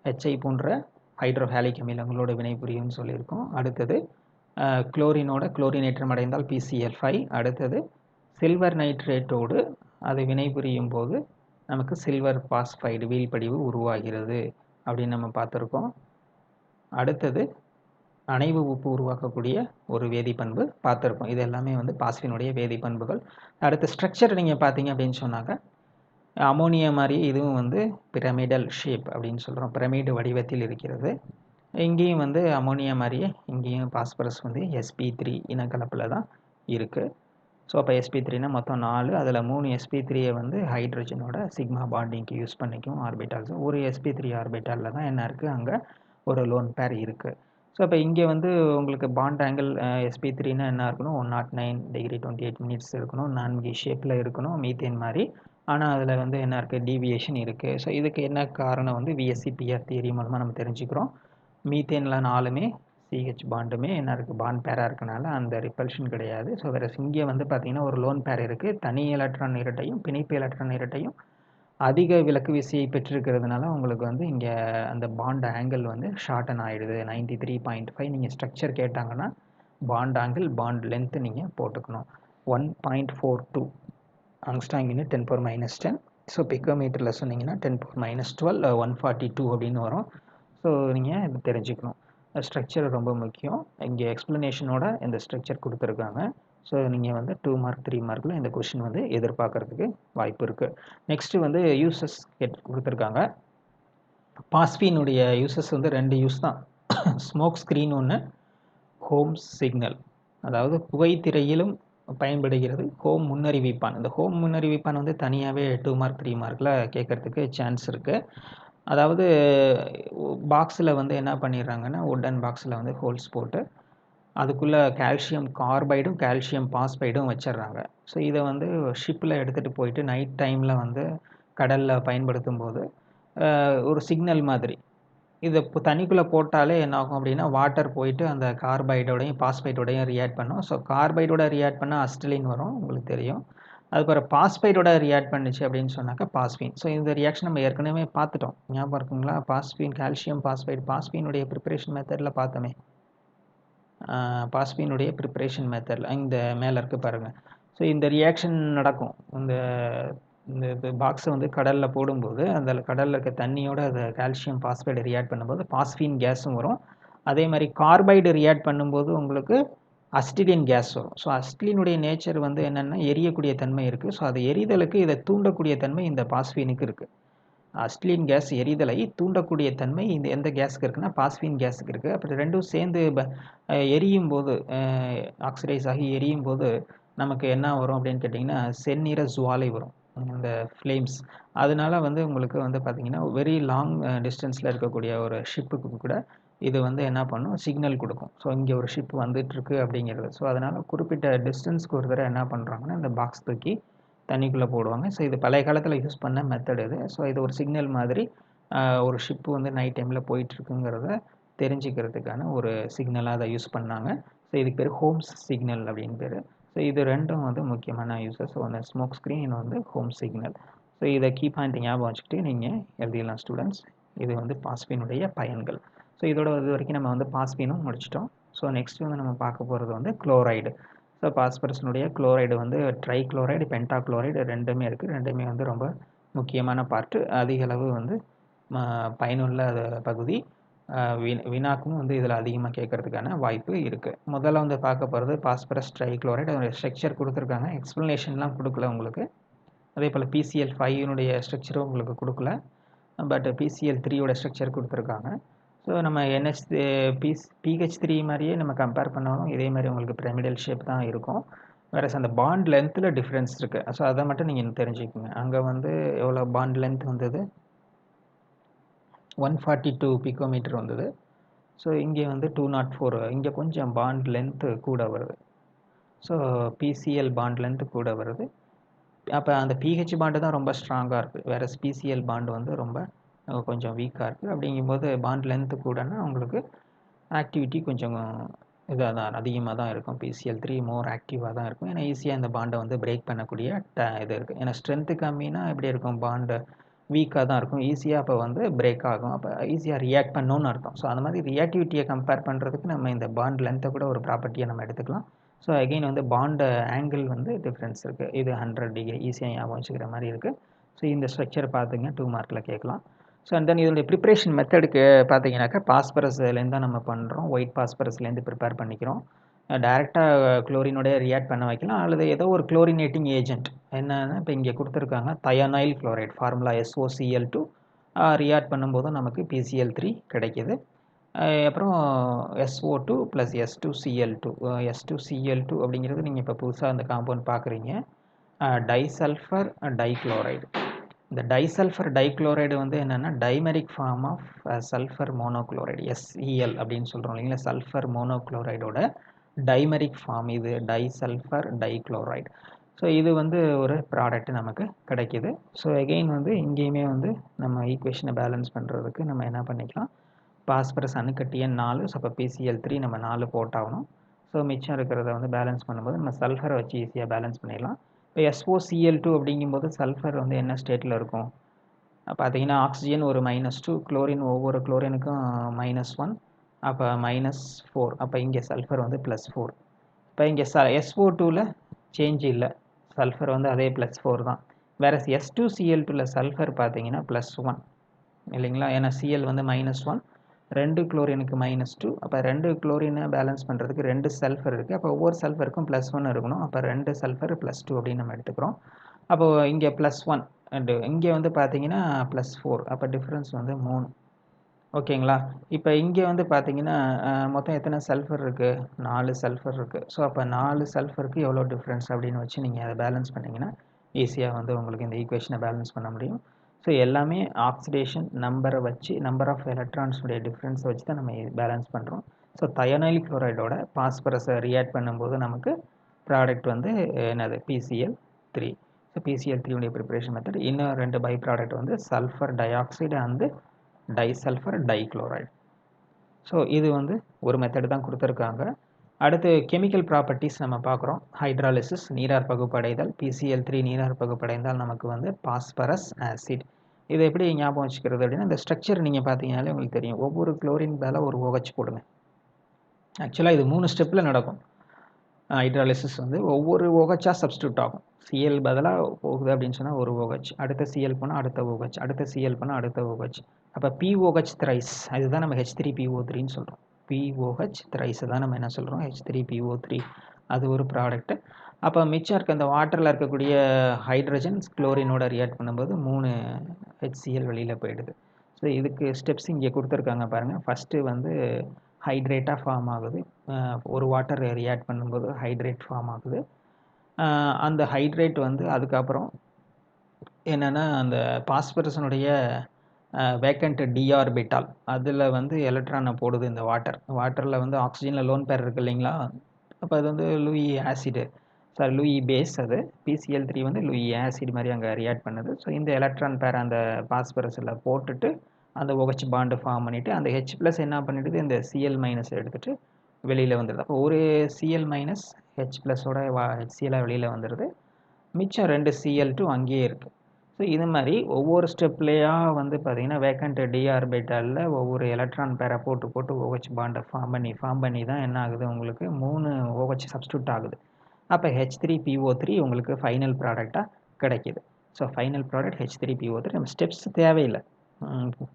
HI போன்ற ஹைட்ரோஹாலிக் அமிலங்களோட வினைபுரியும்னு சொல்லியிருக்கோம். அடுத்தது குளோரினோட குளோரினேற்றம் அடைந்தால் PCl5. அடுத்தது சில்வர் நைட்ரேட்டோடு அது வினைபுரியும் போது நமக்கு சில்வர் பாஸ்பைடு வீழ்படிவு உருவாகிறது அப்படின்னு நம்ம பார்த்துருக்கோம். அடுத்தது அணைவு உப்பு உருவாக்கக்கூடிய ஒரு வேதிப்பண்பு பார்த்துருக்கோம். இது எல்லாமே வந்து பாஸ்பீனுடைய வேதிப்பண்புகள். அடுத்த ஸ்ட்ரக்சர் நீங்கள் பார்த்தீங்க அப்படின்னு சொன்னாக்க அமோனியா மாதிரி இதுவும் வந்து பிரமிடல் ஷேப் அப்படின்னு சொல்கிறோம். பிரமிடு வடிவத்தில் இருக்கிறது. இங்கேயும் வந்து அமோனியா மாதிரியே இங்கேயும் பாஸ்பரஸ் வந்து sp3 இனக்கலப்பில் தான் இருக்குது. ஸோ அப்போ sp3னா மொத்தம் 4. அதில் 3 sp3யை வந்து ஹைட்ரஜனோட சிக்மா பாண்டிங்க்கு யூஸ் பண்ணிக்கும் ஆர்பிட்டால்ஸ். ஒரு sp3 ஆர்பிட்டாலில் தான் என்ன இருக்குது, அங்கே ஒரு லோன் பேர் இருக்குது. ஸோ அப்போ இங்கே வந்து உங்களுக்கு பாண்ட் ஆங்கிள் sp3னா என்ன இருக்கணும், 109 டிகிரி 28 மினிட்ஸ் இருக்கணும். 4 ஷேப்பில் இருக்கணும், மீத்தேன் மாதிரி. ஆனால் அதில் வந்து என்ன இருக்குது, டீவியேஷன் இருக்குது. ஸோ இதுக்கு என்ன காரணம் வந்து VSEPR தியரி மூலமாக நம்ம தெரிஞ்சுக்கிறோம். மீத்தேனில் 4மே CH பாண்டுமே என்ன இருக்குது, பாண்ட் பேராக இருக்கனால அந்த ரிப்பல்ஷன் கிடையாது. ஸோ வேறு இங்கே வந்து பார்த்திங்கன்னா ஒரு லோன் பேர் இருக்குது. தனி எலக்ட்ரான் இரட்டையும் பிணைப்பு எலக்ட்ரான் இரட்டையும் அதிக விலக்கு விசையை பெற்றிருக்கிறதுனால உங்களுக்கு வந்து இங்கே அந்த பாண்ட் ஆங்கிள் வந்து ஷார்டன் ஆகிடுது. 93.5. நீங்கள் ஸ்ட்ரக்சர் கேட்டாங்கன்னா பாண்ட் ஆங்கிள் பாண்ட் லென்த்து நீங்கள் போட்டுக்கணும். 1.42 ஆங்ஸ்ட்ராங் யூனிட் 10⁻⁻10. ஸோ பிக்கோமீட்டரில் சொன்னீங்கன்னா 10⁻⁻12 142 அப்படின்னு வரும். ஸோ நீங்கள் இது தெரிஞ்சுக்கணும். ஸ்ட்ரக்சர் ரொம்ப முக்கியம். இங்கே எக்ஸ்ப்ளனேஷனோட இந்த ஸ்ட்ரக்சர் கொடுத்துருக்காங்க. ஸோ நீங்கள் வந்து 2 மார்க் 3 மார்க்கில் இந்த கொஷின் வந்து எதிர்பார்க்கறதுக்கு வாய்ப்பு இருக்குது. நெக்ஸ்ட்டு வந்து யூசஸ் கொடுத்துருக்காங்க. பாஸ்பீனுடைய யூசஸ் வந்து 2 யூஸ் தான். ஸ்மோக் ஸ்க்ரீன் ஒன்று, ஹோம் சிக்னல், அதாவது புகைத்திரையிலும் பயன்படுகிறது. ஹோம் முன்னறிவிப்பான். இந்த ஹோம் முன்னறிவிப்பான் வந்து தனியாகவே 2 மார்க் 3 மார்க்கில் கேட்குறதுக்கு சான்ஸ் இருக்குது. அதாவது பாக்ஸில் வந்து என்ன பண்ணிடுறாங்கன்னா, வுட்டன் பாக்ஸில் வந்து ஹோல்ஸ் போட்டு அதுக்குள்ளே கால்சியம் கார்பைடும் கால்சியம் பாஸ்பைடும் வச்சிடுறாங்க. ஸோ இதை வந்து ஷிப்பில் எடுத்துகிட்டு போயிட்டு நைட் டைமில் வந்து கடலில் பயன்படுத்தும் போது ஒரு சிக்னல் மாதிரி இதை இப்போ தண்ணிக்குள்ளே போட்டாலே என்ன ஆகும் அப்படின்னா, வாட்டர் போயிட்டு அந்த கார்பைடோடையும் பாஸ்பைடோடையும் ரியாக்ட் பண்ணும். ஸோ கார்பைடோட ரியாக்ட் பண்ணால் அஸ்டிலின் வரும், உங்களுக்கு தெரியும். அதுக்கப்புறம் பாஸ்பைடோட ரியாக்ட் பண்ணிச்சு அப்படின்னு சொன்னாக்கா பாஸ்பீன். ஸோ இந்த ரியாக்ஷன் நம்ம ஏற்கனவே பார்த்துட்டோம், ஞாபகம் இருக்குங்களா? பாஸ்பீன் கால்சியம் பாஸ்பைடு பாஸ்பீனுடைய ப்ரிப்பரேஷன் மெத்தடில் பார்த்தோமே. பாஸ்பீனுடைய ப்ரிப்பரேஷன் மெத்தடில் இந்த மேலே இருக்குது பாருங்கள். ஸோ இந்த ரியாக்ஷன் நடக்கும். இந்த பாக்ஸை வந்து கடலில் போடும்போது அந்த கடலில் இருக்க தண்ணியோட அந்த கால்சியம் பாஸ்பைடு ரியாக்ட் பண்ணும்போது பாஸ்பீன் கேஸும் வரும். அதே மாதிரி கார்பைடு ரியாக்ட் பண்ணும்போது உங்களுக்கு அஸ்டிலின் கேஸ் வரும். ஸோ அஸ்டிலினுடைய நேச்சர் வந்து என்னென்னா எரியக்கூடிய தன்மை இருக்குது. ஸோ அது எரிதலுக்கு இதை தூண்டக்கூடிய தன்மை இந்த பாஸ்பீனுக்கு இருக்குது. அஸ்டிலின் கேஸ் எரிதலை தூண்டக்கூடிய தன்மை இந்த எந்த கேஸுக்கு இருக்குன்னா பாஸ்பீன் கேஸுக்கு இருக்குது. அப்புறம் ரெண்டும் சேர்ந்து எரியும் போது ஆக்சிடைஸ் ஆகி எரியும் போது நமக்கு என்ன வரும் அப்படின்னு கேட்டிங்கன்னா, செந்நிற ஜுவாலை வரும், இந்த ஃப்ளேம்ஸ். அதனால வந்து உங்களுக்கு வந்து பார்த்திங்கன்னா வெரி லாங் டிஸ்டன்ஸில் இருக்கக்கூடிய ஒரு ஷிப்புக்கு கூட இது வந்து என்ன பண்ணும், சிக்னல் கொடுக்கும். ஸோ இங்கே ஒரு ஷிப் வந்துட்டுருக்கு அப்படிங்கிறது. ஸோ அதனால் குறிப்பிட்ட டிஸ்டன்ஸ்க்கு ஒரு தடவை என்ன பண்ணுறாங்கன்னா இந்த பாக்ஸ் தூக்கி தண்ணிக்குள்ளே போடுவாங்க. ஸோ இது பழைய காலத்தில் யூஸ் பண்ண மெத்தட் இது. ஸோ இது ஒரு சிக்னல் மாதிரி ஒரு ஷிப்பு வந்து நைட் டைமில் போயிட்டுருக்குங்கிறத தெரிஞ்சுக்கிறதுக்கான ஒரு சிக்னலாக அதை யூஸ் பண்ணாங்க. ஸோ இதுக்கு பேர் ஹோம்ஸ் சிக்னல் அப்படின்னு பேர். ஸோ இது ரெண்டும் வந்து முக்கியமான யூசஸ். ஒன்று ஸ்மோக் ஸ்க்ரீன், இன்னும் வந்து ஹோம் சிக்னல். ஸோ இதை கீ பாயிண்ட் ஞாபகம் வச்சுக்கிட்டு நீங்கள் எழுதிடலாம் ஸ்டூடெண்ட்ஸ். இது வந்து பாஸ்பீனுடைய பயன்கள். ஸோ இதோட இது வரைக்கும் நம்ம வந்து பாஸ்பீனும் முடிச்சிட்டோம். ஸோ நெக்ஸ்ட் வந்து நம்ம பார்க்க போகிறது வந்து குளோரைடு. ஸோ பாஸ்பரஸினுடைய குளோரைடு வந்து ட்ரை குளோரைடு, பென்டா குளோரைடு ரெண்டுமே இருக்குது. ரெண்டுமே வந்து ரொம்ப முக்கியமான பார்ட்டு. அதிக அளவு வந்து பயனுள்ள பகுதி. வினாக்கும் வந்து இதில் அதிகமாக கேட்கறதுக்கான வாய்ப்பு இருக்குது. முதல்ல வந்து பார்க்க போகிறது பாஸ்பரஸ் ட்ரை குளோரைடு. அதோடைய ஸ்ட்ரக்சர் கொடுத்துருக்காங்க. எக்ஸ்ப்ளனேஷன்லாம் கொடுக்கல உங்களுக்கு. அதே போல் PCl5னுடைய ஸ்ட்ரக்சரும் உங்களுக்கு கொடுக்கல. பட் PCl3யோட ஸ்ட்ரக்சர் கொடுத்துருக்காங்க. ஸோ நம்ம PH3 மாதிரியே நம்ம கம்பேர் பண்ணாலும் இதே மாதிரி உங்களுக்கு பிரமிடல் ஷேப் தான் இருக்கும். வேறு அந்த பாண்ட் லென்த்தில் டிஃப்ரென்ஸ் இருக்குது. ஸோ அதை மட்டும் நீங்கள் தெரிஞ்சுக்கோங்க. அங்கே வந்து எவ்வளோ பாண்ட் லென்த் வந்தது, 142 பிகோமீட்டர் வந்தது. ஸோ இங்கே வந்து 204. இங்கே கொஞ்சம் பாண்ட் லென்த்து கூட வருது. ஸோ PCl பாண்ட் லென்த்து கூட வருது. அப்போ அந்த பிஹெச் பாண்டு தான் ரொம்ப ஸ்ட்ராங்காக இருக்குது. வேறு PCl பாண்டு வந்து ரொம்ப கொஞ்சம் வீக்காக இருக்குது. அப்படிங்கும்போது பாண்ட் லென்த்து கூடனா உங்களுக்கு ஆக்டிவிட்டி கொஞ்சம் இதாக தான் அதிகமாக தான் இருக்கும். PCl3 மோர் ஆக்டிவாக தான் இருக்கும். ஏன்னா ஈஸியாக இந்த பாண்டை வந்து பிரேக் பண்ணக்கூடிய இது இருக்குது. ஏன்னா ஸ்ட்ரென்த்து கம்மினா எப்படி இருக்கும், பாண்டு வீக்காக தான் இருக்கும். ஈஸியாக அப்போ வந்து பிரேக் ஆகும். அப்போ ஈஸியாக ரியாக்ட் பண்ணணும்னு அர்த்தம். ஸோ அந்த மாதிரி ரியாக்டிவிட்டியை கம்பேர் பண்ணுறதுக்கு நம்ம இந்த பாண்ட் லென்த்தை கூட ஒரு ப்ராப்பர்ட்டியை நம்ம எடுத்துக்கலாம். ஸோ அகெயின் வந்து பாண்டு ஆங்கிள் வந்து டிஃப்ரென்ஸ் இருக்குது. இது 100 டிகிரி, ஈஸியாக ஞாபகம் வச்சுக்கிற மாதிரி இருக்குது. ஸோ இந்த ஸ்ட்ரக்சர் பார்த்துங்க, 2 மார்க்கில் கேட்கலாம். ஸோ அண்ட் தென் இதோடைய ப்ரிப்ரேஷன் மெத்தடுக்கு பார்த்தீங்கன்னாக்கா பாஸ்பரஸ்லேருந்து தான் நம்ம பண்ணுறோம். ஒயிட் பாஸ்பரஸ்லேருந்து ப்ரிப்பேர் பண்ணிக்கிறோம். டைரெக்டாக குளோரினோட ரியாக்ட் பண்ண வைக்கலாம், அல்லது ஏதோ ஒரு குளோரினேட்டிங் ஏஜென்ட். என்னென்னா இப்போ இங்கே கொடுத்துருக்காங்க thionyl chloride, formula SOCl2. React பண்ணும்போது நமக்கு PCl3 கிடைக்கிது. அப்புறம் SO2 + S2Cl2. S2Cl2 அப்படிங்கிறது நீங்கள் இப்போ புதுசாக அந்த காம்பவுண்ட் பார்க்குறீங்க, டைசல்ஃபர் டைக்ளோரைடு. இந்த டைசல்ஃபர் டைக்ளோரைடு வந்து என்னென்னா டைமெரிக் ஃபார்ம் ஆஃப் சல்ஃபர் மோனோக்ளோரைடு, SEL அப்படின்னு சொல்கிறோம் இல்லைங்களா. சல்ஃபர் மோனோக்ளோரைடோட டைமெரிக் ஃபார்ம் இது டைசல்ஃபர் டைக்ளோரைடு. ஸோ இது வந்து ஒரு ப்ராடக்ட் நமக்கு கிடைக்கிது. ஸோ எகெயின் வந்து இங்கேயுமே வந்து நம்ம ஈக்குவேஷனை பேலன்ஸ் பண்ணுறதுக்கு நம்ம என்ன பண்ணிக்கலாம், பாஸ்பரஸ் அணுக்கட்டு எண் 4. ஸோ அப்போ PCl3 நம்ம 4 போட்டாகணும். ஸோ மிச்சம் இருக்கிறத வந்து பேலன்ஸ் பண்ணும்போது நம்ம சல்ஃபரை வச்சு ஈஸியாக பேலன்ஸ் பண்ணிடலாம். இப்போ SOCl2 அப்படிங்கும்போது சல்ஃபர் வந்து என்ன ஸ்டேட்டில் இருக்கும் பார்த்தீங்கன்னா, ஆக்சிஜன் ஒரு -2, குளோரின் ஒவ்வொரு குளோரினுக்கும் -1, அப்போ -4. அப்போ இங்கே சல்ஃபர் வந்து +4. இப்போ இங்கே SO2வில் சேஞ்ச் இல்லை, சல்ஃபர் வந்து அதே +4 தான். வேறு S2Cl2வில் சல்ஃபர் பார்த்தீங்கன்னா +1 இல்லைங்களா. ஏன்னா Cl வந்து -1, 2 குளோரினுக்கு -2. அப்போ 2 குளோரினை பேலன்ஸ் பண்ணுறதுக்கு 2 சல்ஃபர் இருக்குது. அப்போ ஒவ்வொரு சல்ஃபருக்கும் +1 இருக்கணும். அப்போ 2 சல்ஃபர் +2 அப்படின்னு நம்ம எடுத்துக்கிறோம். அப்போது இங்கே +1 அண்டு இங்கே வந்து பார்த்தீங்கன்னா +4. அப்போ டிஃப்ரென்ஸ் வந்து 3. ஓகேங்களா. இப்போ இங்கே வந்து பார்த்தீங்கன்னா மொத்தம் எத்தனை சல்ஃபர் இருக்குது, 4 சல்ஃபர் இருக்குது. ஸோ அப்போ 4 சல்ஃபருக்கு எவ்வளோ டிஃப்ரென்ஸ் அப்படின்னு வச்சு நீங்கள் அதை பேலன்ஸ் பண்ணிங்கன்னா ஈஸியாக வந்து உங்களுக்கு இந்த ஈக்குவேஷனை பேலன்ஸ் பண்ண முடியும். ஸோ எல்லாமே ஆக்சிடேஷன் நம்பரை வச்சு, நம்பர் ஆஃப் எலக்ட்ரான்ஸுடைய டிஃப்ரென்ஸை வச்சு தான் நம்ம பேலன்ஸ் பண்ணுறோம். ஸோ தயனைல் குளோரைடோட பாஸ்பரஸை ரியாக்ட் பண்ணும்போது நமக்கு ப்ராடக்ட் வந்து என்னது, PCl3. So PCl3உடைய preparation method. இன்னும் 2 பை ப்ராடக்ட் வந்து sulphur di oxide and டைசல்ஃபர் dichloride. So இது வந்து ஒரு மெத்தட் தான் கொடுத்துருக்காங்க. அடுத்து கெமிக்கல் ப்ராப்பர்ட்டிஸ் நம்ம பார்க்குறோம். ஹைட்ராலிசிஸ், நீரார் பகுப்படைதல். PCl3 நீரார் பகுப்படைந்தால் நமக்கு வந்து பாஸ்பரஸ் ஆசிட். இதை எப்படி ஞாபகம் வச்சுக்கிறது அப்படின்னா, இந்த ஸ்ட்ரக்சர் நீங்கள் பார்த்தீங்கன்னாலே உங்களுக்கு தெரியும். ஒவ்வொரு குளோரின் மேலே ஒரு OH போடுங்க. ஆக்சுவலாக இது 3 ஸ்டெப்பில் நடக்கும். ஹைட்ராலிசிஸ் வந்து ஒவ்வொரு OH சப்ஸ்டியூட் ஆகும். Cl பதிலாக போகுது அப்படின்னு சொன்னால் ஒரு OH, அடுத்த Cl போனால் அடுத்த OH, அடுத்த Cl போனால் அடுத்த OH. அப்போ POH த்ரைஸ், அதுதான் நம்ம H3PO3ன்னு சொல்கிறோம். POH த்ரைஸ் தான் நம்ம என்ன சொல்கிறோம், H3PO3. அது ஒரு ப்ராடக்ட்டு. அப்போ மிச்சம் இருக்க அந்த வாட்டரில் இருக்கக்கூடிய ஹைட்ரஜன் குளோரினோட ரியாக்ட் பண்ணும்போது 3 HCl வெளியில் போயிடுது. ஸோ இதுக்கு ஸ்டெப்ஸ் இங்கே கொடுத்துருக்காங்க பாருங்கள். ஃபஸ்ட்டு வந்து ஹைட்ரேட்டாக ஃபார்ம் ஆகுது. ஒரு வாட்டர் ரியாக்ட் பண்ணும்போது ஹைட்ரேட் ஃபார்ம் ஆகுது. அந்த ஹைட்ரேட் வந்து அதுக்கப்புறம் என்னென்னா அந்த பாஸ்பரஸனுடைய வேக்கண்ட் டிஆர்பிட்டால் அதில் வந்து எலக்ட்ரானை போடுது இந்த வாட்டரில் வந்து ஆக்சிஜனில் லோன் பேர் இருக்குது இல்லைங்களா. அப்போ அது வந்து Lewis acid. Sorry Lewis base அது. பிசிஎல்3 வந்து லூயி ஆசிட் மாதிரி அங்கே ரியாக்ட் பண்ணுது. ஸோ இந்த எலக்ட்ரான் பேர் அந்த பாஸ்பரஸில் போட்டுட்டு அந்த OH பாண்டு ஃபார்ம் பண்ணிவிட்டு அந்த H ப்ளஸ் என்ன பண்ணிடுது, இந்த Cl மைனஸ் எடுத்துகிட்டு வெளியில் வந்துடுது. அப்போ ஒரு Cl மைனஸ் H ப்ளஸோட HCl வெளியில் வந்துடுது. மிச்சம் 2 Cl2 அங்கேயே இருக்குது. ஸோ இது மாதிரி ஒவ்வொரு ஸ்டெப்லேயாக வந்து பார்த்திங்கன்னா வேக்கண்ட் டி ஆர்பிட்டாலில் ஒவ்வொரு எலக்ட்ரான் பேரை போட்டு OH பாண்டை ஃபார்ம் பண்ணி தான் என்ன ஆகுது, உங்களுக்கு 3 OH சப்ஸ்டியூட் ஆகுது. அப்போ H3PO3 உங்களுக்கு ஃபைனல் ப்ராடக்டாக கிடைக்கிது. So final product H3PO3. நம்ம ஸ்டெப்ஸ் தேவையில்லை,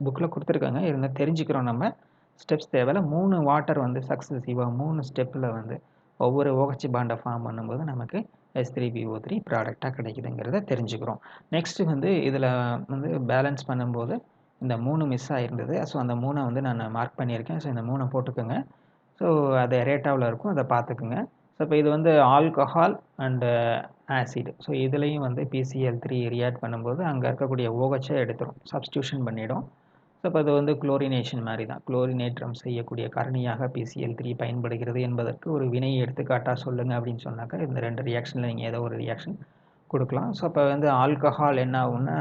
புக்கில் கொடுத்துருக்காங்க, இருந்தால் தெரிஞ்சுக்கிறோம். நம்ம ஸ்டெப்ஸ் தேவையில்லை. 3 வாட்டர் வந்து சக்ஸஸிவாக 3 ஸ்டெப்பில் வந்து ஒவ்வொரு OH பாண்டை ஃபார்ம் பண்ணும்போது நமக்கு H3PO3 ப்ராடக்டாக கிடைக்குதுங்கிறத தெரிஞ்சுக்கிறோம். நெக்ஸ்ட்டு வந்து இதில் வந்து பேலன்ஸ் பண்ணும்போது இந்த 3 மிஸ் ஆகிருந்தது. ஸோ அந்த 3 வந்து நான் மார்க் பண்ணியிருக்கேன். ஸோ இந்த 3 போட்டுக்கோங்க. ஸோ அது ரேட்டாவில் இருக்கும், அதை பார்த்துக்குங்க. ஸோ இப்போ இது வந்து ஆல்கஹால் அண்டு ஆசிட். ஸோ இதுலேயும் வந்து PCl3 ரியாக்ட் பண்ணும்போது அங்கே இருக்கக்கூடிய OH எடுத்துரும், சப்ஸ்டியூஷன் பண்ணிடும். ஸோ இப்போ அது வந்து குளோரினேஷன் மாதிரி தான். குளோரினேற்றம் செய்யக்கூடிய காரணியாக PCl3 பயன்படுகிறது என்பதற்கு ஒரு வினை எடுத்துக்காட்டாக சொல்லுங்கள் அப்படின்னு சொன்னாக்கா இந்த 2 ரியாக்ஷனில் நீங்கள் ஏதோ ஒரு ரியாக்ஷன் கொடுக்கலாம். ஸோ இப்போ வந்து ஆல்கஹால் என்ன ஆகும்னா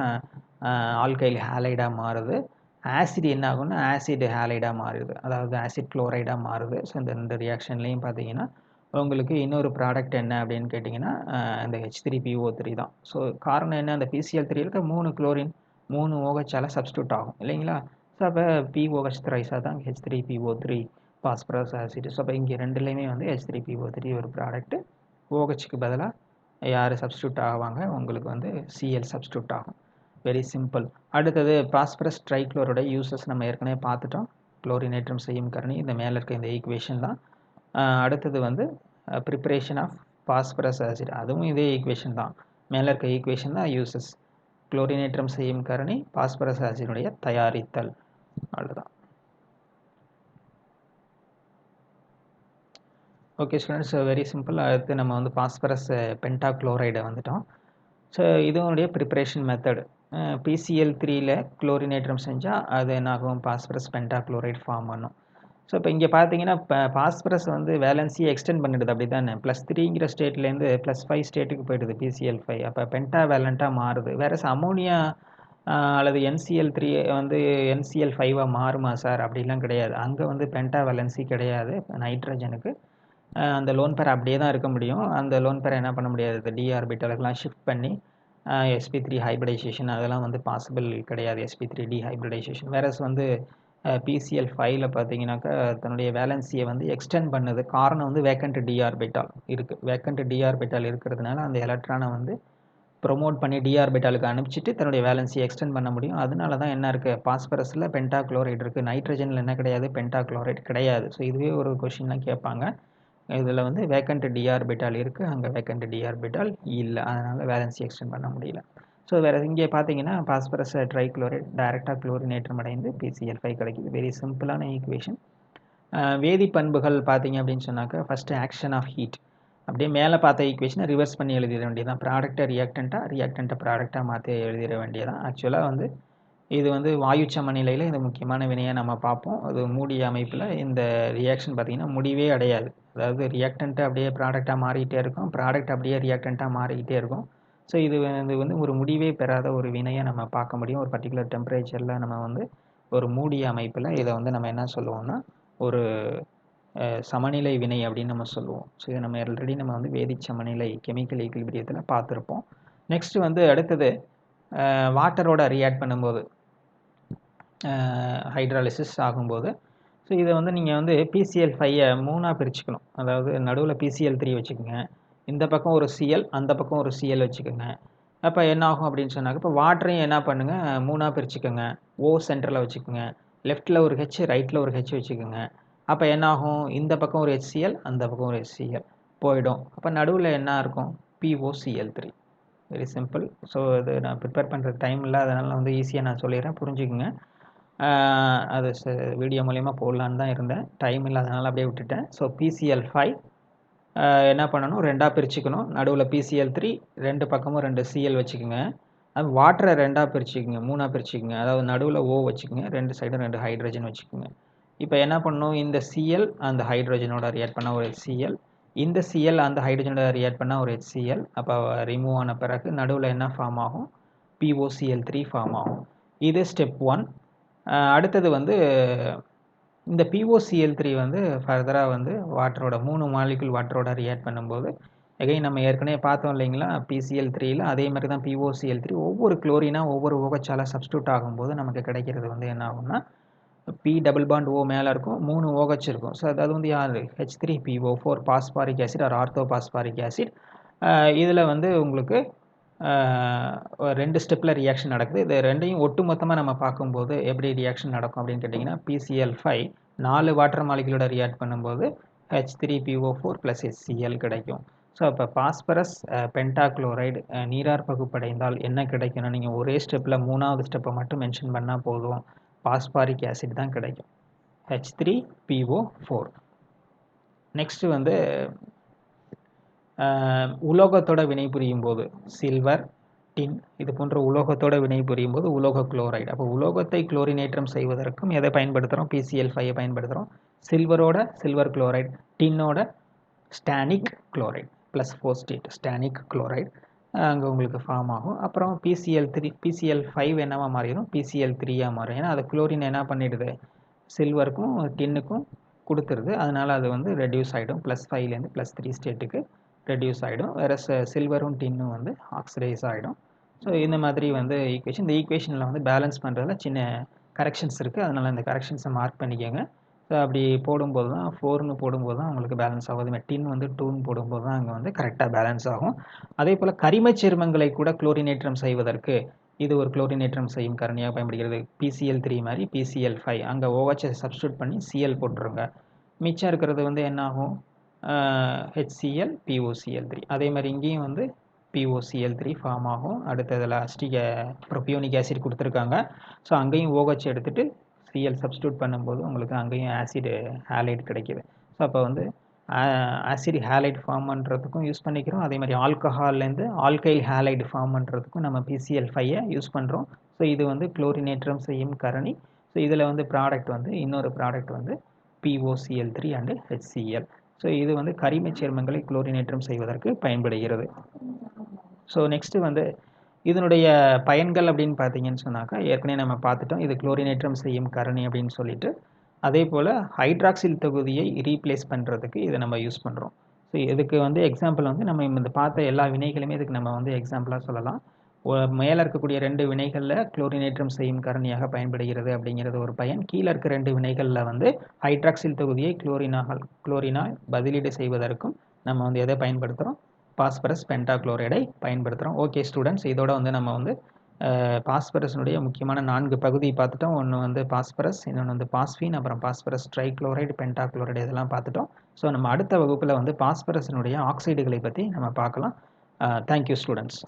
ஆல்கைல் ஹாலைடாக மாறுது. ஆசிட் என்ன ஆகும்னா ஆசிட் ஹாலைடாக மாறுது, அதாவது ஆசிட் குளோரைடாக மாறுது. ஸோ இந்த 2 ரியாக்ஷன்லேயும் பார்த்தீங்கன்னா உங்களுக்கு இன்னொரு ப்ராடக்ட் என்ன அப்படின்னு கேட்டிங்கன்னா இந்த H3PO3 தான். ஸோ காரணம் என்ன, அந்த PCl3 இருக்க 3 குளோரின் 3 OHஆல் சப்ஸ்டியூட் ஆகும் இல்லைங்களா. ஸோ அப்போ POH த்ரைஸாக தான் H3PO3 பாஸ்பரஸ் ஆசிட். ஸோ அப்போ இங்கே ரெண்டுலேயுமே வந்து H3PO3 ஒரு ப்ராடக்ட்டு. OHக்கு பதிலாக யார் சப்ஸ்டியூட் ஆவாங்க, உங்களுக்கு வந்து Cl சப்ஸ்டியூட் ஆகும். Very simple. அடுத்தது பாஸ்பரஸ் ட்ரைக்ளோரோட யூசஸ் நம்ம ஏற்கனவே பார்த்துட்டோம். குளோரினேற்றம் செய்யும் காரணி இந்த மேலே இருக்க இந்த ஈக்குவேஷன் தான். அடுத்தது வந்து ப்ரிப்பரேஷன் ஆஃப் பாஸ்பரஸ் ஆசிட், அதுவும் இதே ஈக்குவேஷன் தான். மேலே இருக்க ஈக்குவேஷன் தான் யூசஸ். குளோரினேற்றம் செய்யும் காரணி பாஸ்பரஸ் ஆசிடுடைய தயாரித்தல், அவ்வளோதான். Okay students, very simple. அடுத்து நம்ம வந்து பாஸ்பரஸ் பென்டாக்ளோரைடை வந்துட்டோம். ஸோ இதனுடைய ப்ரிப்பரேஷன் மெத்தடு PCl3ல் குளோரினேற்றம் செஞ்சால் அது என்னாகும், பாஸ்பரஸ் பென்டாக்ளோரைடு ஃபார்ம் பண்ணும். ஸோ இப்போ இங்கே பார்த்தீங்கன்னா பாஸ்பரஸ் வந்து வேலன்சியை எக்ஸ்டெண்ட் பண்ணிடுது, அப்படி தானே. +3ங்கிற ஸ்டேட்லேருந்து +5 ஸ்டேட்டுக்கு போயிடுது PCl5. அப்போ பென்டா வேலண்ட்டாக மாறுது. வேறு அமோனியா அல்லது NCl3 வந்து NCl5ஆக மாறுமா சார், அப்படிலாம் கிடையாது. அங்கே வந்து பென்டா வேலன்சி கிடையாது நைட்ரஜனுக்கு. அந்த லோன் பேர் அப்படியே தான் இருக்க முடியும். அந்த லோன் பேரை என்ன பண்ண முடியாது, டி ஆர்பிட்டலுக்கெலாம் ஷிஃப்ட் பண்ணி sp3 ஹைப்ரிடைசேஷன் அதெல்லாம் வந்து பாசிபிள் கிடையாது. sp3 டீஹைப்ரிடைசேஷன். வேறஸ் வந்து PCl5ல பார்த்தீங்கன்னாக்கா தன்னுடைய வேலன்சியை வந்து எக்ஸ்டெண்ட் பண்ணுது. காரணம் வந்து வேக்கண்ட் டி ஆர்பிட்டால் இருக்குது. வேக்கண்ட் டி ஆர்பிட்டால் இருக்கிறதுனால அந்த எலக்ட்ரானை வந்து ப்ரொமோட் பண்ணி டி ஆர்பிட்டாலுக்கு அனுப்பிச்சிட்டு தன்னுடைய வேலன்சியை எக்ஸ்டெண்ட் பண்ண முடியும். அதனால தான் என்ன இருக்குது, பாஸ்பரஸில் பென்டாக்ளோரைடு இருக்குது, நைட்ரஜனில் என்ன கிடையாது, பென்டாக்ளோரைடு கிடையாது. ஸோ இதுவே ஒரு கொஷின்லாம் கேட்பாங்க. இதில் வந்து வேக்கண்ட் டி ஆர்பிட்டால் இருக்குது, அங்கே வேக்கண்ட் டி ஆர்பிட்டால் இல்லை, அதனால் வேலன்சி எக்ஸ்டெண்ட் பண்ண முடியல. ஸோ வேறு இங்கே பார்த்தீங்கன்னா பாஸ்பரஸ் ட்ரைக்ளோரைட் டைரெக்டாக குளோரினேற்றம் அடைந்து PCl5 கிடைக்குது. வெரி சிம்பிளான ஈக்குவேஷன். வேதிப்பண்புகள் பார்த்தீங்க அப்படின்னு சொன்னாக்கா ஃபஸ்ட்டு ஆக்ஷன் ஆஃப் ஹீட். அப்படியே மேலே பார்த்த ஈக்குவேஷனை ரிவர்ஸ் பண்ணி எழுதிட வேண்டியதான். ப்ராடக்டை ரியாக்டண்ட்டை ப்ராடக்டாக மாற்றி எழுதிட வேண்டியதான். ஆக்சுவலாக வந்து இது வந்து வாயு சமநிலையில் இந்த முக்கியமான வினையை நம்ம பார்ப்போம். அது மூடிய அமைப்பில் இந்த ரியாக்ஷன் பார்த்திங்கன்னா முடிவே அடையாது. அதாவது ரியாக்டண்ட்டு அப்படியே ப்ராடக்டாக மாறிக்கிட்டே இருக்கும், ப்ராடக்ட் அப்படியே ரியாக்டண்ட்டாக மாறிக்கிட்டே இருக்கும். ஸோ இது வந்து ஒரு முடிவே பெறாத ஒரு வினையை நம்ம பார்க்க முடியும். ஒரு பர்டிகுலர் டெம்பரேச்சரில் நம்ம வந்து ஒரு மூடிய அமைப்பில் இதை வந்து நம்ம என்ன சொல்லுவோம்னா ஒரு சமநிலை வினை அப்படின்னு நம்ம சொல்லுவோம். ஸோ இதை நம்ம ஆல்ரெடி நம்ம வந்து வேதிச் சமநிலை கெமிக்கல் ஈக்குலிபிரியத்தில் பார்த்துருப்போம். நெக்ஸ்ட்டு வந்து அடுத்தது வாட்டரோட ரியாக்ட் பண்ணும்போது ஹைட்ராலிசிஸ் ஆகும்போது, ஸோ இதை வந்து நீங்கள் வந்து PCl5 3ஆக பிரிச்சுக்கணும். அதாவது நடுவில் PCl3 வச்சுக்கோங்க, இந்த பக்கம் ஒரு Cl, அந்த பக்கம் ஒரு Cl வச்சுக்கோங்க. அப்போ என்ன ஆகும் அப்படின்னு சொன்னாக்க, இப்போ வாட்டரையும் என்ன பண்ணுங்கள் 3ஆக பிரிச்சுக்கோங்க. O சென்டரில் வச்சுக்கோங்க, லெஃப்ட்டில் ஒரு H, ரைட்டில் ஒரு H வச்சுக்கோங்க. அப்போ என்ன ஆகும், இந்த பக்கம் ஒரு HCl, அந்த பக்கம் ஒரு HCl போயிடும். அப்போ நடுவில் என்ன இருக்கும், POCl3. Very simple. ஸோ இது நான் ப்ரிப்பேர் பண்ணுற டைம் இல்லை, அதனால் நான் வந்து ஈஸியாக நான் சொல்லிடுறேன், புரிஞ்சுக்குங்க. அது வீடியோ மூலயமா போடலான்னு தான் இருந்தேன், டைம் இல்லாதனால அப்படியே விட்டுட்டேன். ஸோ PCl5 என்ன பண்ணணும், 2ஆக பிரிச்சுக்கணும். நடுவில் PCl3, 2 பக்கமும் 2 Cl வச்சுக்கோங்க. அது வாட்டரை 2ஆக பிரிச்சுக்கோங்க, 3ஆக பிரிச்சுக்கோங்க. அதாவது நடுவில் O வச்சுக்கோங்க, 2 சைடும் 2 ஹைட்ரஜன் வச்சுக்கோங்க. இப்போ என்ன பண்ணணும், இந்த Cl அந்த ஹைட்ரஜனோட ரியாக்ட் பண்ண ஒரு Cl, இந்த சிஎல் அந்த ஹைட்ரஜனோட ரியாக்ட் பண்ணால் ஒரு HCl. அப்போ ரிமூவ் ஆன பிறகு நடுவில் என்ன ஃபார்ம் ஆகும்? POCl3 ஃபார்ம் ஆகும். இது ஸ்டெப் 1. அடுத்தது வந்து இந்த POCl3 வந்து ஃபர்தராக வந்து வாட்டரோட 3 மாலிகுல் வாட்டரோட ரியாக்ட் பண்ணும்போது எகைன் நம்ம ஏற்கனவே பார்த்தோம் இல்லைங்களா? PCl3ல அதே மாதிரி தான் POCl3 ஒவ்வொரு குளோரினாக ஒவ்வொரு OHஆல சப்ஸ்டியூட் ஆகும்போது நமக்கு கிடைக்கிறது வந்து என்ன ஆகும்னா P டபுள் பாண்ட் O மேலே இருக்கும், 3 OH இருக்கும். ஸோ அதாவது வந்து யார்? H3PO4 phosphoric acid or ortho phosphoric acid. இதில் வந்து உங்களுக்கு 2 ஸ்டெப்பில் ரியாக்ஷன் நடக்குது. இது ரெண்டையும் ஒட்டு மொத்தமாக நம்ம பார்க்கும்போது எப்படி ரியாக்ஷன் நடக்கும் அப்படின்னு கேட்டிங்கன்னா PCl5 4 வாட்டர் மாலிகுலோட ரியாக்ட் பண்ணும்போது H3PO4 + HCl கிடைக்கும். ஸோ அப்போ பாஸ்பரஸ் பென்டாக்ளோரைடு நீரார் பகுப்படைந்தால் என்ன கிடைக்கும்னா நீங்கள் ஒரே ஸ்டெப்பில் 3வது ஸ்டெப்பை மட்டும் மென்ஷன் பண்ணால் போதும், பாஸ்பாரிக் ஆசிட் தான் கிடைக்கும், H3PO4. நெக்ஸ்ட்டு வந்து உலோகத்தோட வினைபுரியும் போது சில்வர், டின் இது போன்ற உலோகத்தோட வினைபுரியும் போது உலோக குளோரைடு. அப்போ உலோகத்தை குளோரினேற்றம் செய்வதற்கும் எதை பயன்படுத்துகிறோம்? PCl5 பயன்படுத்துகிறோம். சில்வரோட சில்வர் குளோரைடு, டின்னோட stannic chloride plus phosphate stannic chloride அங்கே உங்களுக்கு ஃபார்ம் ஆகும். அப்புறம் PCl5 என்னவா மாறிடும்? PCl3யாக மாறும். ஏன்னா அது குளோரின் என்ன பண்ணிடுது? சில்வருக்கும் டின்னுக்கும் கொடுத்துருது. அதனால் அது வந்து ரெடியூஸ் ஆகிடும். +5லேருந்து +3 ஸ்டேட்டுக்கு ரெடியூஸ் ஆகிடும். வேறு சில்வரும் டின்னும் வந்து ஆக்சிடைஸ் ஆகிடும். ஸோ இந்த மாதிரி வந்து ஈக்குவேஷன். இந்த ஈக்குவேஷனில் வந்து பேலன்ஸ் பண்ணுறதுல சின்ன கரெக்ஷன்ஸ் இருக்குது. அதனால் இந்த கரெக்ஷன்ஸை மார்க் பண்ணிக்கோங்க. ஸோ அப்படி போடும்போது தான் 4ன்னு போடும்போது தான் உங்களுக்கு பேலன்ஸ் ஆகும். டின் வந்து 2ன்னு போடும்போது தான் அங்கே வந்து கரெக்டாக பேலன்ஸ் ஆகும். அதே போல் கரிமச் சேர்மங்களை கூட குளோரினேற்றம் செய்வதற்கு இது ஒரு குளோரினேற்றம் செய்யும் காரணியாக பயன்படுகிறது. PCl3 மாதிரி PCl5 அங்கே OHஐ சப்ஸ்டியூட் பண்ணி Cl போட்டுருங்க. மிச்சம் இருக்கிறது வந்து என்ன ஆகும்? HCl POCl3. அதே மாதிரி இங்கேயும் வந்து POCl3 ஃபார்ம் ஆகும். அடுத்தது லாஸ்டிக் ப்ரோபியோனிக் ஆசிட் கொடுத்துருக்காங்க. ஸோ அங்கேயும் OH எடுத்துகிட்டு Cl சப்ஸ்டியூட் பண்ணும்போது உங்களுக்கு அங்கேயும் ஆசிட் ஹேலைட் கிடைக்கிது. ஸோ அப்போ வந்து ஆசிட் ஹேலைட் ஃபார்ம் பண்ணுறதுக்கும் யூஸ் பண்ணிக்கிறோம். அதே மாதிரி ஆல்கஹால்லேருந்து ஆல்கைல் ஹேலைடு ஃபார்ம் பண்ணுறதுக்கும் நம்ம PCl5ஐ யூஸ் பண்ணுறோம். ஸோ இது வந்து குளோரினேற்றம் செய்யும் காரணி. ஸோ இதில் வந்து ப்ராடக்ட் வந்து இன்னொரு ப்ராடக்ட் வந்து POCl3 அண்டு HCl. ஸோ இது வந்து கரிமச் சேர்மங்களை குளோரினேற்றம் செய்வதற்கு பயன்படுகிறது. ஸோ நெக்ஸ்ட்டு வந்து இதனுடைய பயன்கள் அப்படின்னு பார்த்தீங்கன்னு சொன்னாக்கா ஏற்கனவே நம்ம பார்த்துட்டோம். இது குளோரினேற்றம் செய்யும் காரணி அப்படின்னு சொல்லிட்டு. அதே போல் ஹைட்ராக்சில் தொகுதியை ரீப்ளேஸ் பண்ணுறதுக்கு இதை நம்ம யூஸ் பண்ணுறோம். ஸோ இதுக்கு வந்து எக்ஸாம்பிள் வந்து நம்ம இந்த பார்த்த எல்லா வினைகளுமே இதுக்கு நம்ம வந்து எக்ஸாம்பிளாக சொல்லலாம். மேலே இருக்கக்கூடிய 2 வினைகளில் குளோரினேற்றம் செய்யும் காரணியாக பயன்படுகிறது அப்படிங்கிறது ஒரு பயன். கீழே இருக்க 2 வினைகளில் வந்து ஹைட்ராக்சில் தொகுதியை குளோரினால் பதிலீடு செய்வதற்கும் நம்ம வந்து எதை பயன்படுத்துகிறோம்? பாஸ்பரஸ் பென்டாக்ளோரைடை பயன்படுத்துகிறோம். ஓகே ஸ்டூடெண்ட்ஸ், இதோட வந்து நம்ம வந்து பாஸ்பரஸினுடைய முக்கியமான 4 பகுதி பார்த்துட்டோம். ஒன்று வந்து பாஸ்பரஸ், இன்னொன்று வந்து பாஸ்பீன், அப்புறம் பாஸ்பரஸ் ட்ரைக்ளோரைடு, பென்டாக்ளோரைடு இதெல்லாம் பார்த்துட்டோம். ஸோ நம்ம அடுத்த வகுப்பில் வந்து பாஸ்பரஸினுடைய ஆக்சைடுகளை பற்றி நம்ம பார்க்கலாம். Thank you students.